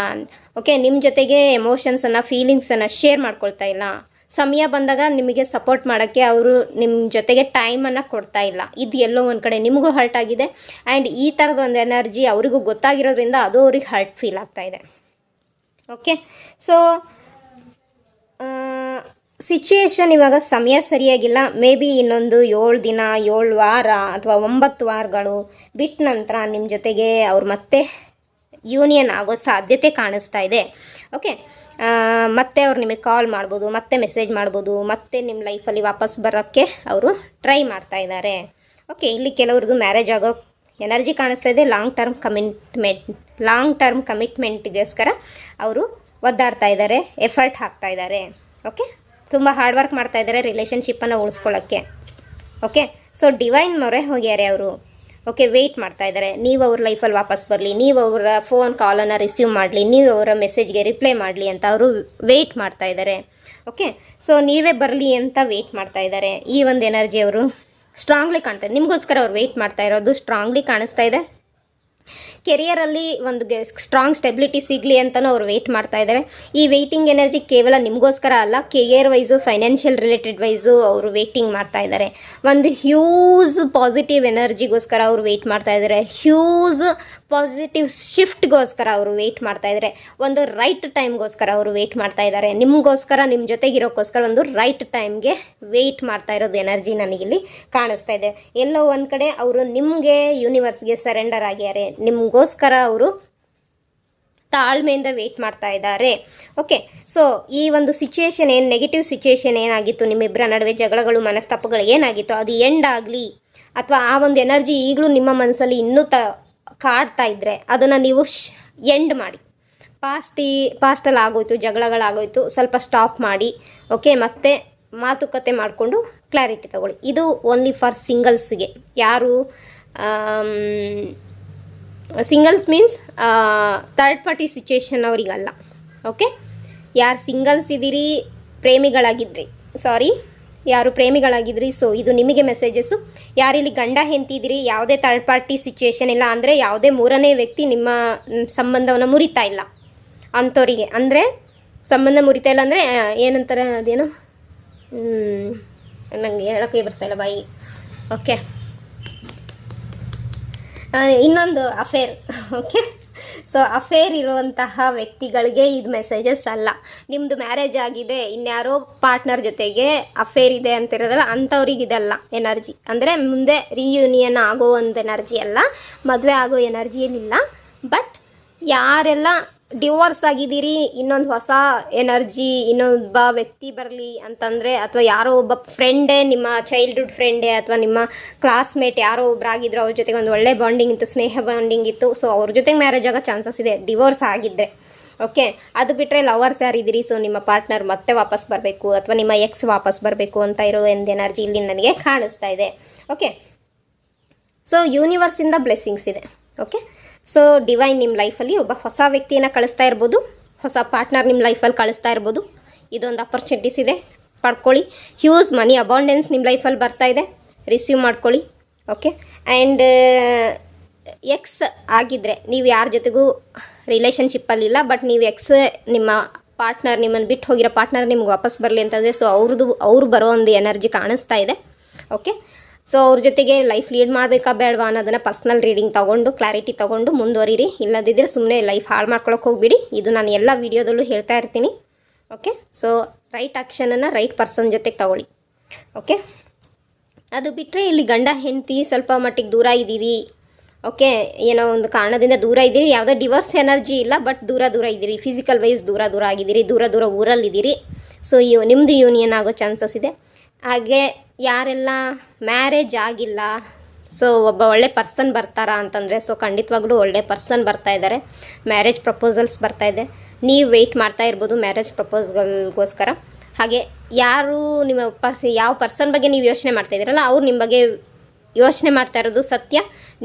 ಓಕೆ, ನಿಮ್ಮ ಜೊತೆಗೆ ಎಮೋಷನ್ಸನ್ನು, ಫೀಲಿಂಗ್ಸನ್ನು ಶೇರ್ ಮಾಡ್ಕೊಳ್ತಾ ಇಲ್ಲ. ಸಮಯ ಬಂದಾಗ ನಿಮಗೆ ಸಪೋರ್ಟ್ ಮಾಡೋಕ್ಕೆ ಅವರು ನಿಮ್ಮ ಜೊತೆಗೆ ಟೈಮನ್ನು ಕೊಡ್ತಾ ಇಲ್ಲ. ಇದು ಎಲ್ಲೋ ಒಂದು ಕಡೆ ನಿಮಗೂ ಹರ್ಟ್ ಆಗಿದೆ. ಆ್ಯಂಡ್ ಈ ಥರದ ಒಂದು ಎನರ್ಜಿ ಅವರಿಗೂ ಗೊತ್ತಾಗಿರೋದ್ರಿಂದ ಅದು ಅವ್ರಿಗೆ ಹರ್ಟ್ ಫೀಲ್ ಆಗ್ತಾ ಇದೆ. ಓಕೆ, ಸೊ ಸಿಚುಯೇಷನ್ ಇವಾಗ ಸಮಯ ಸರಿಯಾಗಿಲ್ಲ. ಮೇ ಬಿ ಇನ್ನೊಂದು 7 ದಿನ, 7 ವಾರ ಅಥವಾ 9 ವಾರಗಳು ಬಿಟ್ಟ ನಂತರ ನಿಮ್ಮ ಜೊತೆಗೆ ಅವ್ರು ಮತ್ತೆ ಯೂನಿಯನ್ ಆಗೋ ಸಾಧ್ಯತೆ ಕಾಣಿಸ್ತಾ ಇದೆ. ಓಕೆ, ಮತ್ತೆ ಅವ್ರು ನಿಮಗೆ ಕಾಲ್ ಮಾಡ್ಬೋದು, ಮತ್ತೆ ಮೆಸೇಜ್ ಮಾಡ್ಬೋದು, ಮತ್ತೆ ನಿಮ್ಮ ಲೈಫಲ್ಲಿ ವಾಪಸ್ ಬರೋಕ್ಕೆ ಅವರು ಟ್ರೈ ಮಾಡ್ತಾ ಇದ್ದಾರೆ. ಓಕೆ, ಇಲ್ಲಿ ಕೆಲವ್ರದ್ದು ಮ್ಯಾರೇಜ್ ಆಗೋ ಎನರ್ಜಿ ಕಾಣಿಸ್ತಾ ಇದೆ. ಲಾಂಗ್ ಟರ್ಮ್ ಕಮಿಟ್ಮೆಂಟ್ಗೋಸ್ಕರ ಅವರು ಒದ್ದಾಡ್ತಾ ಇದ್ದಾರೆ, ಎಫರ್ಟ್ ಹಾಕ್ತಾ ಇದ್ದಾರೆ. ಓಕೆ, ತುಂಬ ಹಾರ್ಡ್ ವರ್ಕ್ ಮಾಡ್ತಾ ಇದ್ದಾರೆ ರಿಲೇಷನ್ಶಿಪ್ಪನ್ನು ಉಳಿಸ್ಕೊಳ್ಳೋಕ್ಕೆ. ಓಕೆ, ಸೊ ಡಿವೈನ್ ಮೊರೆ ಹೋಗ್ಯಾರೆ ಅವರು. ಓಕೆ, ವೆಯ್ಟ್ ಮಾಡ್ತಾ ಇದ್ದಾರೆ, ನೀವು ಅವ್ರ ಲೈಫಲ್ಲಿ ವಾಪಸ್ ಬರಲಿ, ನೀವು ಅವರ ಫೋನ್ ಕಾಲನ್ನು ರಿಸೀವ್ ಮಾಡಲಿ, ನೀವು ಅವರ ಮೆಸೇಜ್ಗೆ ರಿಪ್ಲೈ ಮಾಡಲಿ ಅಂತ ಅವರು ವೆಯ್ಟ್ ಮಾಡ್ತಾ ಇದ್ದಾರೆ. ಓಕೆ, ಸೊ ನೀವೇ ಬರಲಿ ಅಂತ ವೆಯ್ಟ್ ಮಾಡ್ತಾ ಇದ್ದಾರೆ. ಈ ಒಂದು ಎನರ್ಜಿ ಅವರು ಸ್ಟ್ರಾಂಗ್ಲಿ ಕಾಣ್ತಾ ಇದೆ. ನಿಮಗೋಸ್ಕರ ಅವ್ರು ವೆಯ್ಟ್ ಮಾಡ್ತಾ ಇರೋದು ಸ್ಟ್ರಾಂಗ್ಲಿ ಕಾಣಿಸ್ತಾ ಇದೆ. ಕೆರಿಯರಲ್ಲಿ ಒಂದು ಸ್ಟ್ರಾಂಗ್ ಸ್ಟೆಬಿಲಿಟಿ ಸಿಗಲಿ ಅಂತಲೂ ಅವ್ರು ವೆಯ್ಟ್ ಮಾಡ್ತಾ ಇದ್ದಾರೆ. ಈ ವೆಯ್ಟಿಂಗ್ ಎನರ್ಜಿ ಕೇವಲ ನಿಮಗೋಸ್ಕರ ಅಲ್ಲ, career wise, financial related wise ಅವರು ವೆಯ್ಟಿಂಗ್ ಮಾಡ್ತಾ ಇದ್ದಾರೆ. ಒಂದು ಹ್ಯೂಜ್ ಪಾಸಿಟಿವ್ ಎನರ್ಜಿಗೋಸ್ಕರ ಅವರು ವೆಯ್ಟ್ ಮಾಡ್ತಾ ಇದ್ದಾರೆ. ಹ್ಯೂಜ್ ಪಾಸಿಟಿವ್ ಶಿಫ್ಟ್ಗೋಸ್ಕರ ಅವರು ವೆಯ್ಟ್ ಮಾಡ್ತಾ ಇದ್ದಾರೆ. ಒಂದು ರೈಟ್ ಟೈಮ್ಗೋಸ್ಕರ ಅವರು ವೆಯ್ಟ್ ಮಾಡ್ತಾ ಇದ್ದಾರೆ. ನಿಮಗೋಸ್ಕರ, ನಿಮ್ಮ ಜೊತೆಗಿರೋಕ್ಕೋಸ್ಕರ ಒಂದು ರೈಟ್ ಟೈಮ್ಗೆ ವೆಯ್ಟ್ ಮಾಡ್ತಾ ಇರೋದು ಎನರ್ಜಿ ನನಗಿಲ್ಲಿ ಕಾಣಿಸ್ತಾ ಇದೆ. ಎಲ್ಲೋ ಒಂದು ಕಡೆ ಅವರು ನಿಮಗೆ ಯೂನಿವರ್ಸ್ಗೆ ಸರೆಂಡರ್ ಆಗ್ಯಾರೆ. ನಿಮಗೋಸ್ಕರ ಅವರು ತಾಳ್ಮೆಯಿಂದ ವೆಯ್ಟ್ ಮಾಡ್ತಾ ಇದ್ದಾರೆ. ಓಕೆ, ಸೊ ಈ ಒಂದು ಸಿಚುವೇಶನ್ ಏನು, ನೆಗೆಟಿವ್ ಸಿಚುವೇಶನ್ ಏನಾಗಿತ್ತು, ನಿಮ್ಮಿಬ್ಬರ ನಡುವೆ ಜಗಳಗಳು, ಮನಸ್ತಾಪಗಳು ಏನಾಗಿತ್ತು, ಅದು ಎಂಡ್ ಆಗಲಿ, ಅಥವಾ ಆ ಒಂದು ಎನರ್ಜಿ ಈಗಲೂ ನಿಮ್ಮ ಮನಸ್ಸಲ್ಲಿ ಇನ್ನೂ ಕಾಡ್ತಾ ಇದ್ದರೆ ಅದನ್ನು ನೀವು ಎಂಡ್ ಮಾಡಿ. ಪಾಸ್ಟಲ್ಲಿ ಆಗೋಯ್ತು, ಜಗಳಗಳಾಗೋಯ್ತು, ಸ್ವಲ್ಪ ಸ್ಟಾಪ್ ಮಾಡಿ. ಓಕೆ, ಮತ್ತೆ ಮಾತುಕತೆ ಮಾಡಿಕೊಂಡು ಕ್ಲಾರಿಟಿ ತಗೊಳ್ಳಿ. ಇದು ಓನ್ಲಿ ಫಾರ್ ಸಿಂಗಲ್ಸ್ಗೆ. ಯಾರು singles means third party situation ಅವರಿಗಲ್ಲ. ಓಕೆ, ಯಾರು ಸಿಂಗಲ್ಸ್ ಇದ್ದೀರಿ, ಯಾರು ಪ್ರೇಮಿಗಳಾಗಿದ್ರಿ, ಸೊ ಇದು ನಿಮಗೆ ಮೆಸೇಜಸ್ಸು. ಯಾರಿಲ್ಲಿ ಗಂಡ ಹೆಂಡ್ತಿದ್ದೀರಿ, ಯಾವುದೇ ಥರ್ಡ್ ಪಾರ್ಟಿ ಸಿಚುವೇಶನ್ ಇಲ್ಲ, ಅಂದರೆ ಯಾವುದೇ ಮೂರನೇ ವ್ಯಕ್ತಿ ನಿಮ್ಮ ಸಂಬಂಧವನ್ನು ಮುರಿತಾ ಇಲ್ಲ ಅಂಥವರಿಗೆ. ಅಂದರೆ ಸಂಬಂಧ ಮುರಿತಾ ಇಲ್ಲ ಅಂದರೆ ಏನಂತಾರೆ, ಅದೇನು ನನಗೆ ಹೇಳೋಕ್ಕೆ ಬರ್ತಾಯಿಲ್ಲ ಬಾಯಿ. ಓಕೆ, ಇನ್ನೊಂದು ಅಫೇರ್. ಓಕೆ, ಸೊ ಅಫೇರ್ ಇರುವಂತಹ ವ್ಯಕ್ತಿಗಳಿಗೆ ಇದು ಮೆಸೇಜಸ್ ಅಲ್ಲ. ನಿಮ್ಮದು ಮ್ಯಾರೇಜ್ ಆಗಿದೆ, ಇನ್ಯಾರೋ ಪಾರ್ಟ್ನರ್ ಜೊತೆಗೆ ಅಫೇರ್ ಇದೆ ಅಂತಿರೋದಲ್ಲ, ಅಂಥವ್ರಿಗೆ ಇದಲ್ಲ ಎನರ್ಜಿ. ಅಂದರೆ ಮುಂದೆ ರಿಯೂನಿಯನ್ ಆಗೋ ಒಂದು ಎನರ್ಜಿ ಅಲ್ಲ, ಮದುವೆ ಆಗೋ ಎನರ್ಜಿ ಏನಿಲ್ಲ. ಬಟ್ ಯಾರೆಲ್ಲ ಡಿವೋರ್ಸ್ ಆಗಿದ್ದೀರಿ, ಇನ್ನೊಂದು ಹೊಸ ಎನರ್ಜಿ, ಇನ್ನೊಬ್ಬ ವ್ಯಕ್ತಿ ಬರಲಿ ಅಂತಂದರೆ, ಅಥವಾ ಯಾರೋ ಒಬ್ಬ ಫ್ರೆಂಡೇ, ನಿಮ್ಮ ಚೈಲ್ಡ್ಹುಡ್ ಫ್ರೆಂಡೇ ಅಥವಾ ನಿಮ್ಮ ಕ್ಲಾಸ್ಮೇಟ್ ಯಾರೋ ಒಬ್ಬರಾಗಿದ್ರು, ಅವ್ರ ಜೊತೆಗೆ ಒಂದು ಒಳ್ಳೆ ಬಾಂಡಿಂಗ್ ಇತ್ತು, ಸ್ನೇಹ ಬಾಂಡಿಂಗ್ ಇತ್ತು, ಸೊ ಅವ್ರ ಜೊತೆಗೆ ಮ್ಯಾರೇಜ್ ಆಗೋ ಚಾನ್ಸಸ್ ಇದೆ ಡಿವೋರ್ಸ್ ಆಗಿದ್ದರೆ. ಓಕೆ, ಅದು ಬಿಟ್ಟರೆ ಲವರ್ಸ್ ಯಾರಿದ್ದೀರಿ, ಸೊ ನಿಮ್ಮ ಪಾರ್ಟ್ನರ್ ಮತ್ತೆ ವಾಪಸ್ ಬರಬೇಕು ಅಥವಾ ನಿಮ್ಮ ಎಕ್ಸ್ ವಾಪಸ್ ಬರಬೇಕು ಅಂತ ಇರೋ ಒಂದು ಎನರ್ಜಿ ಇಲ್ಲಿ ನನಗೆ ಕಾಣಿಸ್ತಾ ಇದೆ. ಓಕೆ, ಸೊ ಯೂನಿವರ್ಸಿಂದ ಬ್ಲೆಸ್ಸಿಂಗ್ಸ್ ಇದೆ. ಓಕೆ, ಸೊ ಡಿವೈನ್ ನಿಮ್ಮ ಲೈಫಲ್ಲಿ ಒಬ್ಬ ಹೊಸ ವ್ಯಕ್ತಿಯನ್ನು ಕಳಿಸ್ತಾ ಇರ್ಬೋದು, ಹೊಸ ಪಾರ್ಟ್ನರ್ ನಿಮ್ಮ ಲೈಫಲ್ಲಿ ಕಳಿಸ್ತಾ ಇರ್ಬೋದು. ಇದೊಂದು ಅಪರ್ಚುನಿಟೀಸ್ ಇದೆ, ಪಡ್ಕೊಳ್ಳಿ. ಹ್ಯೂಜ್ ಮನಿ ಅಬೌಂಡೆನ್ಸ್ ನಿಮ್ಮ ಲೈಫಲ್ಲಿ ಬರ್ತಾ ಇದೆ, ರಿಸೀವ್ ಮಾಡ್ಕೊಳ್ಳಿ. ಓಕೆ, ಆ್ಯಂಡ್ ಎಕ್ಸ್ ಆಗಿದ್ದರೆ, ನೀವು ಯಾರ ಜೊತೆಗೂ ರಿಲೇಷನ್ಶಿಪ್ಪಲ್ಲಿಲ್ಲ, ಬಟ್ ನೀವು ಎಕ್ಸ್, ನಿಮ್ಮ ಪಾರ್ಟ್ನರ್, ನಿಮ್ಮನ್ನು ಬಿಟ್ಟು ಹೋಗಿರೋ ಪಾರ್ಟ್ನರ್ ನಿಮ್ಗೆ ವಾಪಸ್ ಬರಲಿ ಅಂತಂದರೆ, ಸೊ ಅವರು ಬರೋ ಒಂದು ಎನರ್ಜಿ ಕಾಣಿಸ್ತಾ ಇದೆ. ಓಕೆ, ಸೊ ಅವ್ರ ಜೊತೆಗೆ ಲೈಫ್ ಲೀಡ್ ಮಾಡಬೇಕಾ ಬೇಡವಾ ಅನ್ನೋದನ್ನು ಪರ್ಸ್ನಲ್ ರೀಡಿಂಗ್ ತೊಗೊಂಡು ಕ್ಲಾರಿಟಿ ತೊಗೊಂಡು ಮುಂದುವರಿರಿ. ಇಲ್ಲದಿದ್ದರೆ ಸುಮ್ಮನೆ ಲೈಫ್ ಹಾಳು ಮಾಡ್ಕೊಳಕ್ಕೆ ಹೋಗ್ಬಿಡಿ. ಇದು ನಾನು ಎಲ್ಲ ವೀಡಿಯೋದಲ್ಲೂ ಹೇಳ್ತಾ ಇರ್ತೀನಿ. ಓಕೆ, ಸೊ ರೈಟ್ ಆ್ಯಕ್ಷನನ್ನು ರೈಟ್ ಪರ್ಸನ್ ಜೊತೆಗೆ ತಗೊಳ್ಳಿ. ಓಕೆ, ಅದು ಬಿಟ್ಟರೆ ಇಲ್ಲಿ ಗಂಡ ಹೆಂಡತಿ ಸ್ವಲ್ಪ ಮಟ್ಟಿಗೆ ದೂರ ಇದ್ದೀರಿ. ಓಕೆ, ಏನೋ ಒಂದು ಕಾರಣದಿಂದ ದೂರ ಇದ್ದೀರಿ, ಯಾವುದೋ ಡಿವೋರ್ಸ್ ಎನರ್ಜಿ ಇಲ್ಲ, ಬಟ್ ದೂರ ಇದ್ದೀರಿ, ಫಿಸಿಕಲ್ ವೈಸ್ ದೂರ ಆಗಿದ್ದೀರಿ, ದೂರ ಊರಲ್ಲಿದ್ದೀರಿ. ಸೊ ನಿಮ್ಮದು ಯೂನಿಯನ್ ಆಗೋ ಚಾನ್ಸಸ್ ಇದೆ. ಹಾಗೆ ಯಾರೆಲ್ಲ ಮ್ಯಾರೇಜ್ ಆಗಿಲ್ಲ, ಸೊ ಒಬ್ಬ ಒಳ್ಳೆ ಪರ್ಸನ್ ಬರ್ತಾರಾ ಅಂತಂದರೆ, ಸೊ ಖಂಡಿತವಾಗ್ಲೂ ಒಳ್ಳೆ ಪರ್ಸನ್ ಬರ್ತಾ ಇದ್ದಾರೆ, ಮ್ಯಾರೇಜ್ ಪ್ರಪೋಸಲ್ಸ್ ಬರ್ತಾ ಇದೆ. ನೀವು ವೆಯ್ಟ್ ಮಾಡ್ತಾ ಇರ್ಬೋದು ಮ್ಯಾರೇಜ್ ಪ್ರಪೋಸ್ಗಳ್ಗೋಸ್ಕರ. ಹಾಗೆ ಯಾರು ನಿಮ್ಮ ಯಾವ ಪರ್ಸನ್ ಬಗ್ಗೆ ನೀವು ಯೋಚನೆ ಮಾಡ್ತಾ ಇದ್ದೀರಲ್ಲ, ಅವ್ರು ನಿಮ್ಮ ಬಗ್ಗೆ ಯೋಚನೆ ಮಾಡ್ತಾ ಇರೋದು ಸತ್ಯ,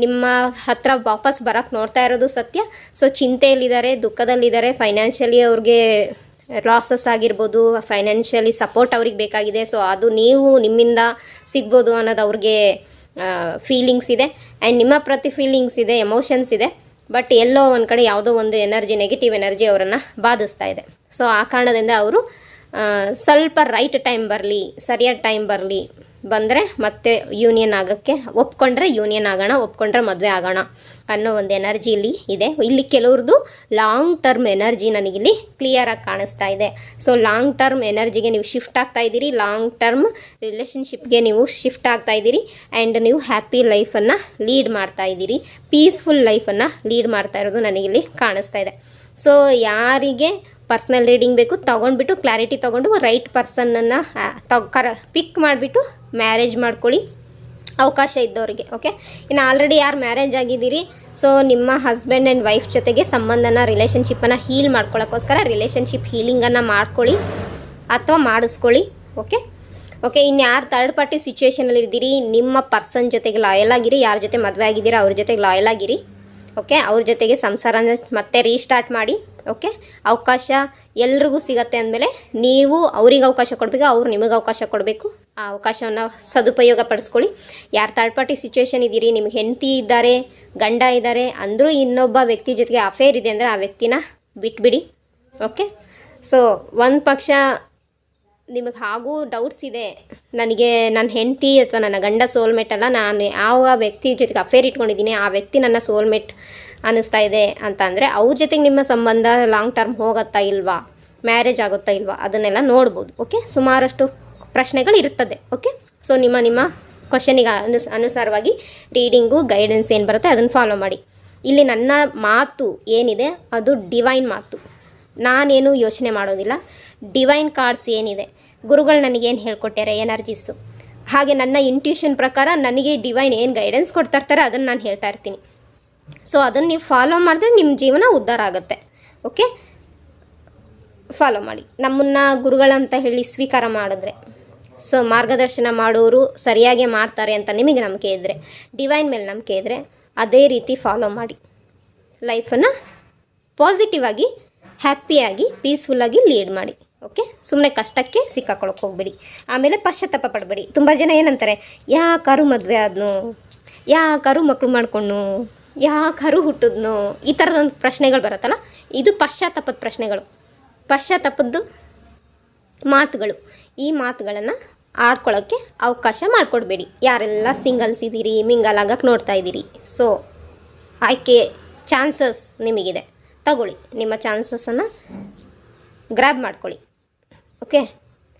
ನಿಮ್ಮ ಹತ್ರ ವಾಪಸ್ ಬರೋಕ್ಕೆ ನೋಡ್ತಾ ಇರೋದು ಸತ್ಯ. ಸೊ ಚಿಂತೆಯಲ್ಲಿದ್ದಾರೆ, ದುಃಖದಲ್ಲಿದ್ದಾರೆ, ಫೈನಾನ್ಷಿಯಲಿ ಅವ್ರಿಗೆ ಲಾಸಸ್ ಆಗಿರ್ಬೋದು, ಫೈನಾನ್ಷಿಯಲಿ ಸಪೋರ್ಟ್ ಅವ್ರಿಗೆ ಬೇಕಾಗಿದೆ. ಸೊ ಅದು ನೀವು ನಿಮ್ಮಿಂದ ಸಿಗ್ಬೋದು ಅನ್ನೋದು ಅವ್ರಿಗೆ ಫೀಲಿಂಗ್ಸ್ ಇದೆ. ಆ್ಯಂಡ್ ನಿಮ್ಮ ಪ್ರತಿ ಫೀಲಿಂಗ್ಸ್ ಇದೆ, ಎಮೋಷನ್ಸ್ ಇದೆ. ಬಟ್ ಎಲ್ಲೋ ಒಂದು ಕಡೆ ಯಾವುದೋ ಒಂದು ಎನರ್ಜಿ, ನೆಗೆಟಿವ್ ಎನರ್ಜಿ ಅವರನ್ನು ಬಾಧಿಸ್ತಾ ಇದೆ. ಸೊ ಆ ಕಾರಣದಿಂದ ಅವರು ಸ್ವಲ್ಪ ರೈಟ್ ಟೈಮ್ ಬರಲಿ, ಸರಿಯಾದ ಟೈಮ್ ಬರಲಿ, ಬಂದರೆ ಮತ್ತೆ ಯೂನಿಯನ್ ಆಗೋಕ್ಕೆ, ಒಪ್ಕೊಂಡ್ರೆ ಯೂನಿಯನ್ ಆಗೋಣ, ಒಪ್ಕೊಂಡ್ರೆ ಮದುವೆ ಆಗೋಣ ಅನ್ನೋ ಒಂದು ಎನರ್ಜಿ ಇಲ್ಲಿ ಇದೆ. ಇಲ್ಲಿ ಕೆಲವ್ರದ್ದು ಲಾಂಗ್ ಟರ್ಮ್ ಎನರ್ಜಿ ನನಗಿಲ್ಲಿ ಕ್ಲಿಯರಾಗಿ ಕಾಣಿಸ್ತಾ ಇದೆ. ಸೊ ಲಾಂಗ್ ಟರ್ಮ್ ಎನರ್ಜಿಗೆ ನೀವು ಶಿಫ್ಟ್ ಆಗ್ತಾ ಇದ್ದೀರಿ, ಲಾಂಗ್ ಟರ್ಮ್ ರಿಲೇಷನ್ಶಿಪ್ಗೆ ನೀವು ಶಿಫ್ಟ್ ಆಗ್ತಾ ಇದ್ದೀರಿ. ಆ್ಯಂಡ್ ನೀವು ಹ್ಯಾಪಿ ಲೈಫನ್ನು ಲೀಡ್ ಮಾಡ್ತಾ ಇದ್ದೀರಿ, ಪೀಸ್ಫುಲ್ ಲೈಫನ್ನು ಲೀಡ್ ಮಾಡ್ತಾ ಇರೋದು ನನಗಿಲ್ಲಿ ಕಾಣಿಸ್ತಾ ಇದೆ. ಸೊ ಯಾರಿಗೆ ಪರ್ಸ್ನಲ್ ರೀಡಿಂಗ್ ಬೇಕು ತೊಗೊಂಡ್ಬಿಟ್ಟು ಕ್ಲಾರಿಟಿ ತೊಗೊಂಡು ರೈಟ್ ಪರ್ಸನ್ನನ್ನು ಪಿಕ್ ಮಾಡಿಬಿಟ್ಟು ಮ್ಯಾರೇಜ್ ಮಾಡ್ಕೊಳ್ಳಿ. ಅವಕಾಶ ಇದ್ದವರಿಗೆ. ಓಕೆ, ಇನ್ನು ಆಲ್ರೆಡಿ ಯಾರು ಮ್ಯಾರೇಜ್ ಆಗಿದ್ದೀರಿ, ಸೊ ನಿಮ್ಮ ಹಸ್ಬೆಂಡ್ ಆ್ಯಂಡ್ ವೈಫ್ ಜೊತೆಗೆ ಸಂಬಂಧನ ರಿಲೇಷನ್ಶಿಪ್ಪನ್ನು ಹೀಲ್ ಮಾಡ್ಕೊಳ್ಳೋಕ್ಕೋಸ್ಕರ ರಿಲೇಷನ್ಶಿಪ್ ಹೀಲಿಂಗನ್ನು ಮಾಡ್ಕೊಳ್ಳಿ ಅಥವಾ ಮಾಡಿಸ್ಕೊಳ್ಳಿ. ಓಕೆ ಓಕೆ ಇನ್ನು ಯಾರು ಥರ್ಡ್ ಪಾರ್ಟಿ ಸಿಚುವೇಷನಲ್ಲಿ ಇದ್ದೀರಿ, ನಿಮ್ಮ ಪರ್ಸನ್ ಜೊತೆಗೆ ಲಾಯಲ್ ಆಗಿರಿ. ಯಾರ ಜೊತೆ ಮದುವೆ ಆಗಿದ್ದೀರಾ ಅವ್ರ ಜೊತೆಗೆ ಲಾಯಲ್ ಆಗಿರಿ. ಓಕೆ, ಅವ್ರ ಜೊತೆಗೆ ಸಂಸಾರನ ಮತ್ತೆ ರೀಸ್ಟಾರ್ಟ್ ಮಾಡಿ. ಓಕೆ, ಅವಕಾಶ ಎಲ್ರಿಗೂ ಸಿಗತ್ತೆ ಅಂದಮೇಲೆ ನೀವು ಅವ್ರಿಗೆ ಅವಕಾಶ ಕೊಡಬೇಕು, ಅವ್ರು ನಿಮಗೆ ಅವಕಾಶ ಕೊಡಬೇಕು. ಆ ಅವಕಾಶವನ್ನು ಸದುಪಯೋಗ ಪಡಿಸ್ಕೊಳ್ಳಿ. ಯಾರು ಥರ್ಡ್ ಪಾರ್ಟಿ ಸಿಚುವೇಷನ್ ಇದ್ದೀರಿ, ನಿಮ್ಗೆ ಹೆಂಡತಿ ಇದ್ದಾರೆ, ಗಂಡ ಇದ್ದಾರೆ ಅಂದರೂ ಇನ್ನೊಬ್ಬ ವ್ಯಕ್ತಿ ಜೊತೆಗೆ ಅಫೇರ್ ಇದೆ ಅಂದರೆ ಆ ವ್ಯಕ್ತಿನ ಬಿಟ್ಬಿಡಿ. ಓಕೆ, ಸೊ ಒಂದು ಪಕ್ಷ ನಿಮಗೆ ಹಾಗೂ ಡೌಟ್ಸ್ ಇದೆ, ನನಗೆ ನನ್ನ ಹೆಂಡತಿ ಅಥವಾ ನನ್ನ ಗಂಡ ಸೋಲ್ಮೇಟ್ ಅಲ್ಲ, ನಾನು ಯಾವ ವ್ಯಕ್ತಿ ಜೊತೆಗೆ ಅಫೇರ್ ಇಟ್ಕೊಂಡಿದ್ದೀನಿ ಆ ವ್ಯಕ್ತಿ ನನ್ನ ಸೋಲ್ಮೇಟ್ ಅನ್ನಿಸ್ತಾ ಇದೆ ಅಂತ ಅಂದರೆ ಅವ್ರ ಜೊತೆಗೆ ನಿಮ್ಮ ಸಂಬಂಧ ಲಾಂಗ್ ಟರ್ಮ್ ಹೋಗುತ್ತಾ ಇಲ್ವಾ, ಮ್ಯಾರೇಜ್ ಆಗುತ್ತಾ ಇಲ್ವಾ, ಅದನ್ನೆಲ್ಲ ನೋಡ್ಬೋದು. ಓಕೆ, ಸುಮಾರಷ್ಟು ಪ್ರಶ್ನೆಗಳು ಇರುತ್ತದೆ. ಓಕೆ, ಸೊ ನಿಮ್ಮ ಕ್ವಶನಿಗೆ ಅನುಸಾರವಾಗಿ ರೀಡಿಂಗು ಗೈಡೆನ್ಸ್ ಏನು ಬರುತ್ತೆ ಅದನ್ನು ಫಾಲೋ ಮಾಡಿ. ಇಲ್ಲಿ ನನ್ನ ಮಾತು ಏನಿದೆ ಅದು ಡಿವೈನ್ ಮಾತು, ನಾನೇನು ಯೋಚನೆ ಮಾಡೋದಿಲ್ಲ. ಡಿವೈನ್ ಕಾರ್ಡ್ಸ್ ಏನಿದೆ, ಗುರುಗಳು ನನಗೇನು ಹೇಳ್ಕೊಟ್ಟಾರೆ ಎನರ್ಜೀಸು, ಹಾಗೆ ನನ್ನ ಇಂಟ್ಯೂಷನ್ ಪ್ರಕಾರ ನನಗೆ ಡಿವೈನ್ ಏನು ಗೈಡೆನ್ಸ್ ಕೊಡ್ತಾ ಇರ್ತಾರೆ ಅದನ್ನು ನಾನು ಹೇಳ್ತಾ ಇರ್ತೀನಿ. ಸೊ ಅದನ್ನು ನೀವು ಫಾಲೋ ಮಾಡಿದ್ರೆ ನಿಮ್ಮ ಜೀವನ ಉದ್ಧಾರ ಆಗುತ್ತೆ. ಓಕೆ, ಫಾಲೋ ಮಾಡಿ. ನಮ್ಮನ್ನು ಗುರುಗಳಂತ ಹೇಳಿ ಸ್ವೀಕಾರ ಮಾಡಿದ್ರೆ, ಸೊ ಮಾರ್ಗದರ್ಶನ ಮಾಡೋರು ಸರಿಯಾಗಿ ಮಾಡ್ತಾರೆ ಅಂತ ನಿಮಗೆ ನಂಬಿಕೆ ಇದ್ದರೆ, ಡಿವೈನ್ ಮೇಲೆ ನಂಬಿಕೆ ಇದ್ದರೆ ಅದೇ ರೀತಿ ಫಾಲೋ ಮಾಡಿ. ಲೈಫನ್ನು ಪಾಸಿಟಿವ್ ಆಗಿ, ಹ್ಯಾಪಿಯಾಗಿ, ಪೀಸ್ಫುಲ್ಲಾಗಿ ಲೀಡ್ ಮಾಡಿ. ಓಕೆ, ಸುಮ್ಮನೆ ಕಷ್ಟಕ್ಕೆ ಸಿಕ್ಕಾಕೊಳ್ಳೋಕೆ ಹೋಗ್ಬೇಡಿ. ಆಮೇಲೆ ಪಶ್ಚಾತ್ತಾಪ ಪಡಬೇಡಿ. ತುಂಬ ಜನ ಏನಂತಾರೆ, ಯಾಕಾರು ಮದುವೆ ಆದ್ನು, ಯಾಕಾರು ಮಕ್ಕಳು ಮಾಡ್ಕೊಂಡು, ಯಾಕಾರು ಹುಟ್ಟಿದ್ನೋ, ಈ ಥರದೊಂದು ಪ್ರಶ್ನೆಗಳು ಬರುತ್ತಲ್ಲ, ಇದು ಪಶ್ಚಾತ್ತಾಪದ ಪ್ರಶ್ನೆಗಳು, ಪಶ್ಚಾತ್ತಾಪದ್ದು ಮಾತುಗಳು. ಈ ಮಾತುಗಳನ್ನು ಆಡ್ಕೊಳ್ಳೋಕ್ಕೆ ಅವಕಾಶ ಮಾಡಿಕೊಡ್ಬೇಡಿ. ಯಾರೆಲ್ಲ ಸಿಂಗಲ್ಸ್ ಇದ್ದೀರಿ, ಮಿಂಗಲ್ ಆಗಕ್ಕೆ ನೋಡ್ತಾ ಇದ್ದೀರಿ, ಸೊ ಆಯ್ಕೆ ಚಾನ್ಸಸ್ ನಿಮಗಿದೆ, ತಗೊಳ್ಳಿ. ನಿಮ್ಮ ಚಾನ್ಸಸನ್ನು ಗ್ರ್ಯಾಬ್ ಮಾಡ್ಕೊಳ್ಳಿ. ಓಕೆ,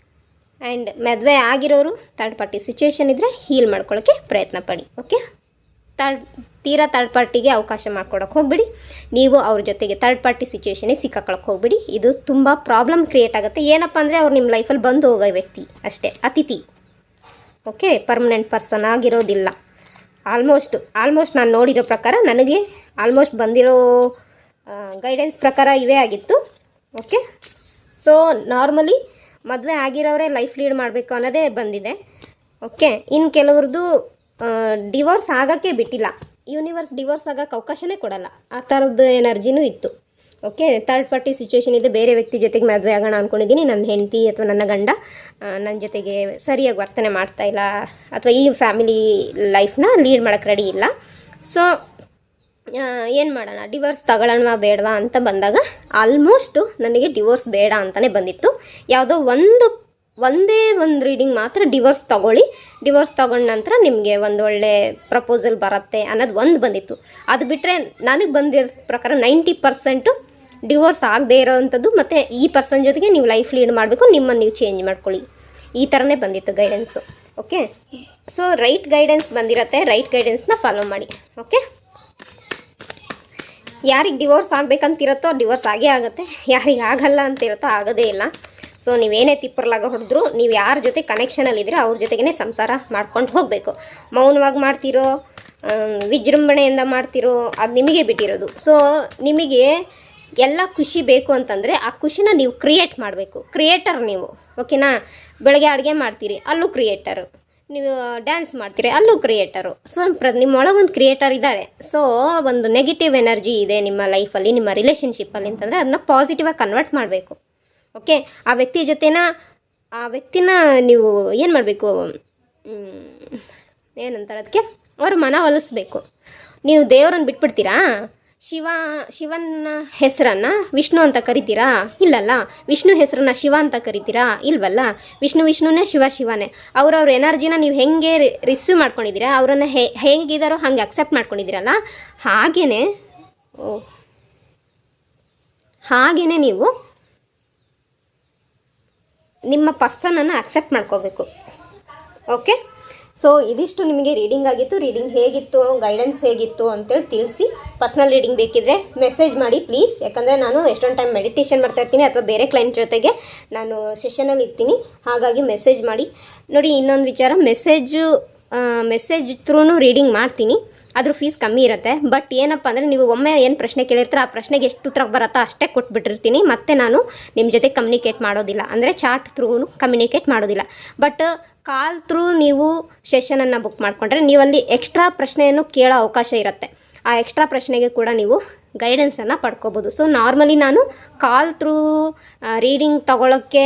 ಆ್ಯಂಡ್ ಮದುವೆ ಆಗಿರೋರು ಥರ್ಡ್ ಪಾರ್ಟಿ ಸಿಚುವೇಷನ್ ಇದ್ದರೆ ಹೀಲ್ ಮಾಡ್ಕೊಳ್ಳೋಕ್ಕೆ ಪ್ರಯತ್ನ ಪಡಿ. ಓಕೆ, ತೀರಾ ಥರ್ಡ್ ಪಾರ್ಟಿಗೆ ಅವಕಾಶ ಮಾಡ್ಕೊಡೋಕೆ ಹೋಗ್ಬಿಡಿ. ನೀವು ಅವ್ರ ಜೊತೆಗೆ ಥರ್ಡ್ ಪಾರ್ಟಿ ಸಿಚುವೇಷನಿಗೆ ಸಿಕ್ಕಾಕೊಳ್ಳೋಕೆ ಹೋಗ್ಬಿಡಿ. ಇದು ತುಂಬ ಪ್ರಾಬ್ಲಮ್ ಕ್ರಿಯೇಟ್ ಆಗುತ್ತೆ. ಏನಪ್ಪ ಅಂದರೆ ಅವ್ರು ನಿಮ್ಮ ಲೈಫಲ್ಲಿ ಬಂದು ಹೋಗೋ ವ್ಯಕ್ತಿ ಅಷ್ಟೇ, ಅತಿಥಿ. ಓಕೆ, ಪರ್ಮನೆಂಟ್ ಪರ್ಸನ್ ಆಗಿರೋದಿಲ್ಲ. ಆಲ್ಮೋಸ್ಟ್ ನಾನು ನೋಡಿರೋ ಪ್ರಕಾರ, ನನಗೆ ಆಲ್ಮೋಸ್ಟ್ ಬಂದಿರೋ ಗೈಡೆನ್ಸ್ ಪ್ರಕಾರ ಇವೇ ಆಗಿತ್ತು. ಓಕೆ, ಸೊ ನಾರ್ಮಲಿ ಮದುವೆ ಆಗಿರೋರೇ ಲೈಫ್ ಲೀಡ್ ಮಾಡಬೇಕು ಅನ್ನೋದೇ ಬಂದಿದೆ. ಓಕೆ, ಇನ್ನು ಕೆಲವ್ರದ್ದು ಡಿವೋರ್ಸ್ ಆಗೋಕ್ಕೆ ಬಿಟ್ಟಿಲ್ಲ, ಯೂನಿವರ್ಸ್ ಡಿವೋರ್ಸ್ ಆಗೋಕ್ಕೆ ಅವಕಾಶನೇ ಕೊಡಲ್ಲ, ಆ ಥರದ್ದು ಎನರ್ಜಿನೂ ಇತ್ತು. ಓಕೆ, ಥರ್ಡ್ ಪಾರ್ಟಿ ಸಿಚುವೇಷನ್ ಇದೆ, ಬೇರೆ ವ್ಯಕ್ತಿ ಜೊತೆಗೆ ಮದುವೆ ಆಗೋಣ ಅಂದ್ಕೊಂಡಿದ್ದೀನಿ, ನನ್ನ ಹೆಂಡತಿ ಅಥವಾ ನನ್ನ ಗಂಡ ನನ್ನ ಜೊತೆಗೆ ಸರಿಯಾಗಿ ವರ್ತನೆ ಮಾಡ್ತಾಯಿಲ್ಲ, ಅಥವಾ ಈ ಫ್ಯಾಮಿಲಿ ಲೈಫ್ನ ಲೀಡ್ ಮಾಡೋಕ್ಕೆ ರೆಡಿ ಇಲ್ಲ, ಸೊ ಏನು ಮಾಡೋಣ, ಡಿವೋರ್ಸ್ ತಗೊಳ್ಳೋಣ ಬೇಡವಾ ಅಂತ ಬಂದಾಗ ಆಲ್ಮೋಸ್ಟು ನನಗೆ ಡಿವೋರ್ಸ್ ಬೇಡ ಅಂತಲೇ ಬಂದಿತ್ತು. ಯಾವುದೋ ಒಂದೇ ಒಂದು ರೀಡಿಂಗ್ ಮಾತ್ರ ಡಿವೋರ್ಸ್ ತೊಗೊಳ್ಳಿ, ಡಿವೋರ್ಸ್ ತೊಗೊಂಡ ನಂತರ ನಿಮಗೆ ಒಂದು ಒಳ್ಳೆ ಪ್ರಪೋಸಲ್ ಬರುತ್ತೆ ಅನ್ನೋದು ಒಂದು ಬಂದಿತ್ತು. ಅದು ಬಿಟ್ಟರೆ ನನಗೆ ಬಂದಿರೋ ಪ್ರಕಾರ 90% ಡಿವೋರ್ಸ್ ಆಗದೆ ಇರೋವಂಥದ್ದು, ಮತ್ತು ಈ ಪರ್ಸನ್ ಜೊತೆಗೆ ನೀವು ಲೈಫ್ ಲೀಡ್ ಮಾಡಬೇಕು, ನಿಮ್ಮನ್ನು ನೀವು ಚೇಂಜ್ ಮಾಡ್ಕೊಳ್ಳಿ, ಈ ಥರನೇ ಬಂದಿತ್ತು guidance. Okay, so right guidance ಬಂದಿರತ್ತೆ, ರೈಟ್ ಗೈಡೆನ್ಸ್ನ ಫಾಲೋ ಮಾಡಿ. ಓಕೆ, ಯಾರಿಗೆ ಡಿವೋರ್ಸ್ ಆಗಬೇಕಂತಿರುತ್ತೋ ಡಿವೋರ್ಸ್ ಆಗೇ ಆಗುತ್ತೆ, ಯಾರಿಗೆ ಆಗಲ್ಲ ಅಂತಿರುತ್ತೋ ಆಗೋದೇ ಇಲ್ಲ. ಸೊ ನೀವೇನೇ ತಿಪ್ಪರ್ಲಾಗ ಹೊಡೆದ್ರು, ನೀವು ಯಾರ ಜೊತೆ ಕನೆಕ್ಷನಲ್ಲಿದ್ದೀರೋ ಅವ್ರ ಜೊತೆಗೇ ಸಂಸಾರ ಮಾಡ್ಕೊಂಡು ಹೋಗಬೇಕು. ಮೌನವಾಗಿ ಮಾಡ್ತಿರೋ, ವಿಜೃಂಭಣೆಯಿಂದ ಮಾಡ್ತಿರೋ, ಅದು ನಿಮಗೆ ಬಿಟ್ಟಿರೋದು. ಸೊ ನಿಮಗೆ ಎಲ್ಲ ಖುಷಿ ಬೇಕು ಅಂತಂದರೆ ಆ ಖುಷಿನ ನೀವು ಕ್ರಿಯೇಟ್ ಮಾಡಬೇಕು. ಕ್ರಿಯೇಟರ್ ನೀವು. ಓಕೆನಾ, ಬೆಳಗ್ಗೆ ಅಡುಗೆ ಮಾಡ್ತೀರಿ, ಅಲ್ಲೂ ಕ್ರಿಯೇಟರು. ನೀವು ಡ್ಯಾನ್ಸ್ ಮಾಡ್ತೀರಿ, ಅಲ್ಲೂ ಕ್ರಿಯೇಟರು. ಸೊ ನಿಮ್ಮೊಳಗೊಂದು ಕ್ರಿಯೇಟರ್ ಇದ್ದಾರೆ. ಸೊ ಒಂದು ನೆಗೆಟಿವ್ ಎನರ್ಜಿ ಇದೆ ನಿಮ್ಮ ಲೈಫಲ್ಲಿ, ನಿಮ್ಮ ರಿಲೇಷನ್ಶಿಪ್ಪಲ್ಲಿ ಅಂತಂದರೆ ಅದನ್ನ ಪಾಸಿಟಿವಾಗಿ ಕನ್ವರ್ಟ್ ಮಾಡಬೇಕು. ಓಕೆ, ಆ ವ್ಯಕ್ತಿನ ನೀವು ಏನು ಮಾಡಬೇಕು, ಏನಂತಾರೆ ಅದಕ್ಕೆ, ಅವ್ರ ಮನ ಒಲಿಸ್ಬೇಕು. ನೀವು ದೇವರನ್ನು ಬಿಟ್ಬಿಡ್ತೀರಾ, ಶಿವನ ಹೆಸರನ್ನು ವಿಷ್ಣು ಅಂತ ಕರಿತೀರಾ? ಇಲ್ಲಲ್ಲ. ವಿಷ್ಣು ಹೆಸರನ್ನು ಶಿವ ಅಂತ ಕರಿತೀರಾ? ಇಲ್ವಲ್ಲ. ವಿಷ್ಣುನೇ, ಶಿವನೇ. ಅವ್ರವ್ರ ಎನರ್ಜಿನ ನೀವು ಹೆಂಗೆ ರಿಸೀವ್ ಮಾಡ್ಕೊಂಡಿದ್ದೀರಾ, ಅವರನ್ನು ಹೇಗಿದ್ದಾರೋ ಹಾಗೆ ಅಕ್ಸೆಪ್ಟ್ ಮಾಡ್ಕೊಂಡಿದ್ದೀರಲ್ಲ, ಹಾಗೇ ನೀವು ನಿಮ್ಮ ಪರ್ಸನನ್ನು ಅಕ್ಸೆಪ್ಟ್ ಮಾಡ್ಕೋಬೇಕು. ಓಕೆ, ಸೊ ಇದಿಷ್ಟು ನಿಮಗೆ ರೀಡಿಂಗ್ ಆಗಿತ್ತು. ರೀಡಿಂಗ್ ಹೇಗಿತ್ತು, ಗೈಡೆನ್ಸ್ ಹೇಗಿತ್ತು ಅಂತೇಳಿ ತಿಳಿಸಿ. ಪರ್ಸ್ನಲ್ ರೀಡಿಂಗ್ ಬೇಕಿದ್ದರೆ ಮೆಸೇಜ್ ಮಾಡಿ ಪ್ಲೀಸ್. ಯಾಕಂದರೆ ನಾನು ಎಷ್ಟೊಂದು ಟೈಮ್ ಮೆಡಿಟೇಷನ್ ಮಾಡ್ತಾಯಿರ್ತೀನಿ ಅಥವಾ ಬೇರೆ ಕ್ಲೈಂಟ್ ಜೊತೆಗೆ ನಾನು ಸೆಷನಲ್ಲಿ ಇರ್ತೀನಿ, ಹಾಗಾಗಿ ಮೆಸೇಜ್ ಮಾಡಿ. ನೋಡಿ, ಇನ್ನೊಂದು ವಿಚಾರ, ಮೆಸೇಜು ಮೆಸೇಜ್ ಥ್ರೂನು ರೀಡಿಂಗ್ ಮಾಡ್ತೀನಿ, ಅದ್ರ ಫೀಸ್ ಕಮ್ಮಿ ಇರುತ್ತೆ. ಬಟ್ ಏನಪ್ಪ ಅಂದರೆ ನೀವು ಒಮ್ಮೆ ಏನು ಪ್ರಶ್ನೆ ಕೇಳಿರ್ತೀರ ಆ ಪ್ರಶ್ನೆಗೆ ಎಷ್ಟು ಉತ್ತರ ಬರುತ್ತೋ ಅಷ್ಟೇ ಕೊಟ್ಬಿಟ್ಟಿರ್ತೀನಿ. ಮತ್ತು ನಾನು ನಿಮ್ಮ ಜೊತೆ ಕಮ್ಯುನಿಕೇಟ್ ಮಾಡೋದಿಲ್ಲ, ಅಂದರೆ ಚಾಟ್ ಥ್ರೂ ಕಮ್ಯುನಿಕೇಟ್ ಮಾಡೋದಿಲ್ಲ. ಬಟ್ ಕಾಲ್ ಥ್ರೂ ನೀವು ಸೆಷನನ್ನು ಬುಕ್ ಮಾಡಿಕೊಂಡ್ರೆ ನೀವಲ್ಲಿ ಎಕ್ಸ್ಟ್ರಾ ಪ್ರಶ್ನೆಯನ್ನು ಕೇಳೋ ಅವಕಾಶ ಇರುತ್ತೆ. ಆ ಎಕ್ಸ್ಟ್ರಾ ಪ್ರಶ್ನೆಗೆ ಕೂಡ ನೀವು ಗೈಡೆನ್ಸನ್ನು ಪಡ್ಕೋಬೋದು. ಸೊ ನಾರ್ಮಲಿ ನಾನು ಕಾಲ್ ಥ್ರೂ ರೀಡಿಂಗ್ ತೊಗೊಳಕ್ಕೇ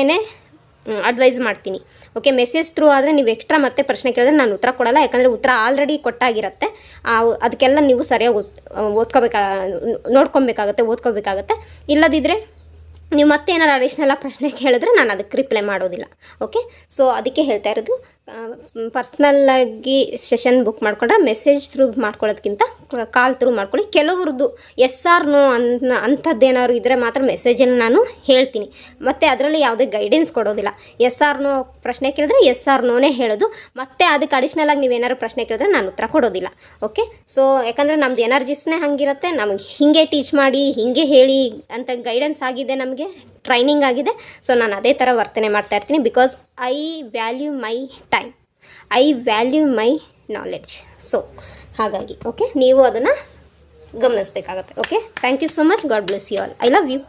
ಅಡ್ವೈಸ್ ಮಾಡ್ತೀನಿ. ಓಕೆ, ಮೆಸೇಜ್ ಥ್ರೂ ಆದರೆ ನೀವು ಎಕ್ಸ್ಟ್ರಾ ಮತ್ತೆ ಪ್ರಶ್ನೆ ಕೇಳಿದ್ರೆ ನಾನು ಉತ್ತರ ಕೊಡಲ್ಲ, ಯಾಕಂದರೆ ಉತ್ತರ ಆಲ್ರೆಡಿ ಕೊಟ್ಟಾಗಿರುತ್ತೆ. ಅದಕ್ಕೆಲ್ಲ ನೀವು ಸರಿಯಾಗಿ ಓದ್ಕೋಬೇಕಾಗತ್ತೆ. ಇಲ್ಲದಿದ್ದರೆ ನೀವು ಮತ್ತೆ ಏನಾರು ಅಡಿಷ್ನಲ್ ಪ್ರಶ್ನೆ ಕೇಳಿದ್ರೆ ನಾನು ಅದಕ್ಕೆ ರಿಪ್ಲೈ ಮಾಡೋದಿಲ್ಲ. ಓಕೆ, ಸೊ ಅದಕ್ಕೆ ಹೇಳ್ತಾ ಇರೋದು, ಪರ್ಸ್ನಲ್ಲಾಗಿ ಸೆಷನ್ ಬುಕ್ ಮಾಡಿಕೊಂಡ್ರೆ ಮೆಸೇಜ್ ಥ್ರೂ ಮಾಡ್ಕೊಳ್ಳೋದಕ್ಕಿಂತ ಕಾಲ್ ಥ್ರೂ ಮಾಡ್ಕೊಳ್ಳಿ. ಕೆಲವ್ರದ್ದು ಎಸ್ ಆರ್ ನೋ ಅಂಥದ್ದೇನಾದ್ರು ಇದ್ದರೆ ಮಾತ್ರ ಮೆಸೇಜಲ್ಲಿ ನಾನು ಹೇಳ್ತೀನಿ, ಮತ್ತು ಅದರಲ್ಲಿ ಯಾವುದೇ ಗೈಡೆನ್ಸ್ ಕೊಡೋದಿಲ್ಲ. ಎಸ್ ಆರ್ ನೋ ಪ್ರಶ್ನೆ ಕೇಳಿದ್ರೆ ಎಸ್ ಆರ್ ನೋನೇ ಹೇಳೋದು, ಮತ್ತು ಅದಕ್ಕೆ ಅಡಿಷ್ನಲಾಗಿ ನೀವೇನಾದ್ರು ಪ್ರಶ್ನೆ ಕೇಳಿದ್ರೆ ನಾನು ಉತ್ತರ ಕೊಡೋದಿಲ್ಲ. ಓಕೆ, ಸೊ ಯಾಕಂದರೆ ನಮ್ಮದು ಎನರ್ಜಿಸ್ನೇ ಹಂಗಿರುತ್ತೆ, ನಮಗೆ ಹೀಗೆ ಟೀಚ್ ಮಾಡಿ ಹೀಗೆ ಹೇಳಿ ಅಂತ ಗೈಡೆನ್ಸ್ ಆಗಿದೆ, ನಮಗೆ ಟ್ರೈನಿಂಗ್ ಆಗಿದೆ. ಸೊ ನಾನು ಅದೇ ಥರ ವರ್ತನೆ ಮಾಡ್ತಾ ಇರ್ತೀನಿ. Because I value my time, I value my knowledge. So ಹಾಗಾಗಿ ಓಕೆ, ನೀವು ಅದನ್ನು ಗಮನಿಸಬೇಕಾಗತ್ತೆ. Okay, thank you so much. God bless you all. I love you.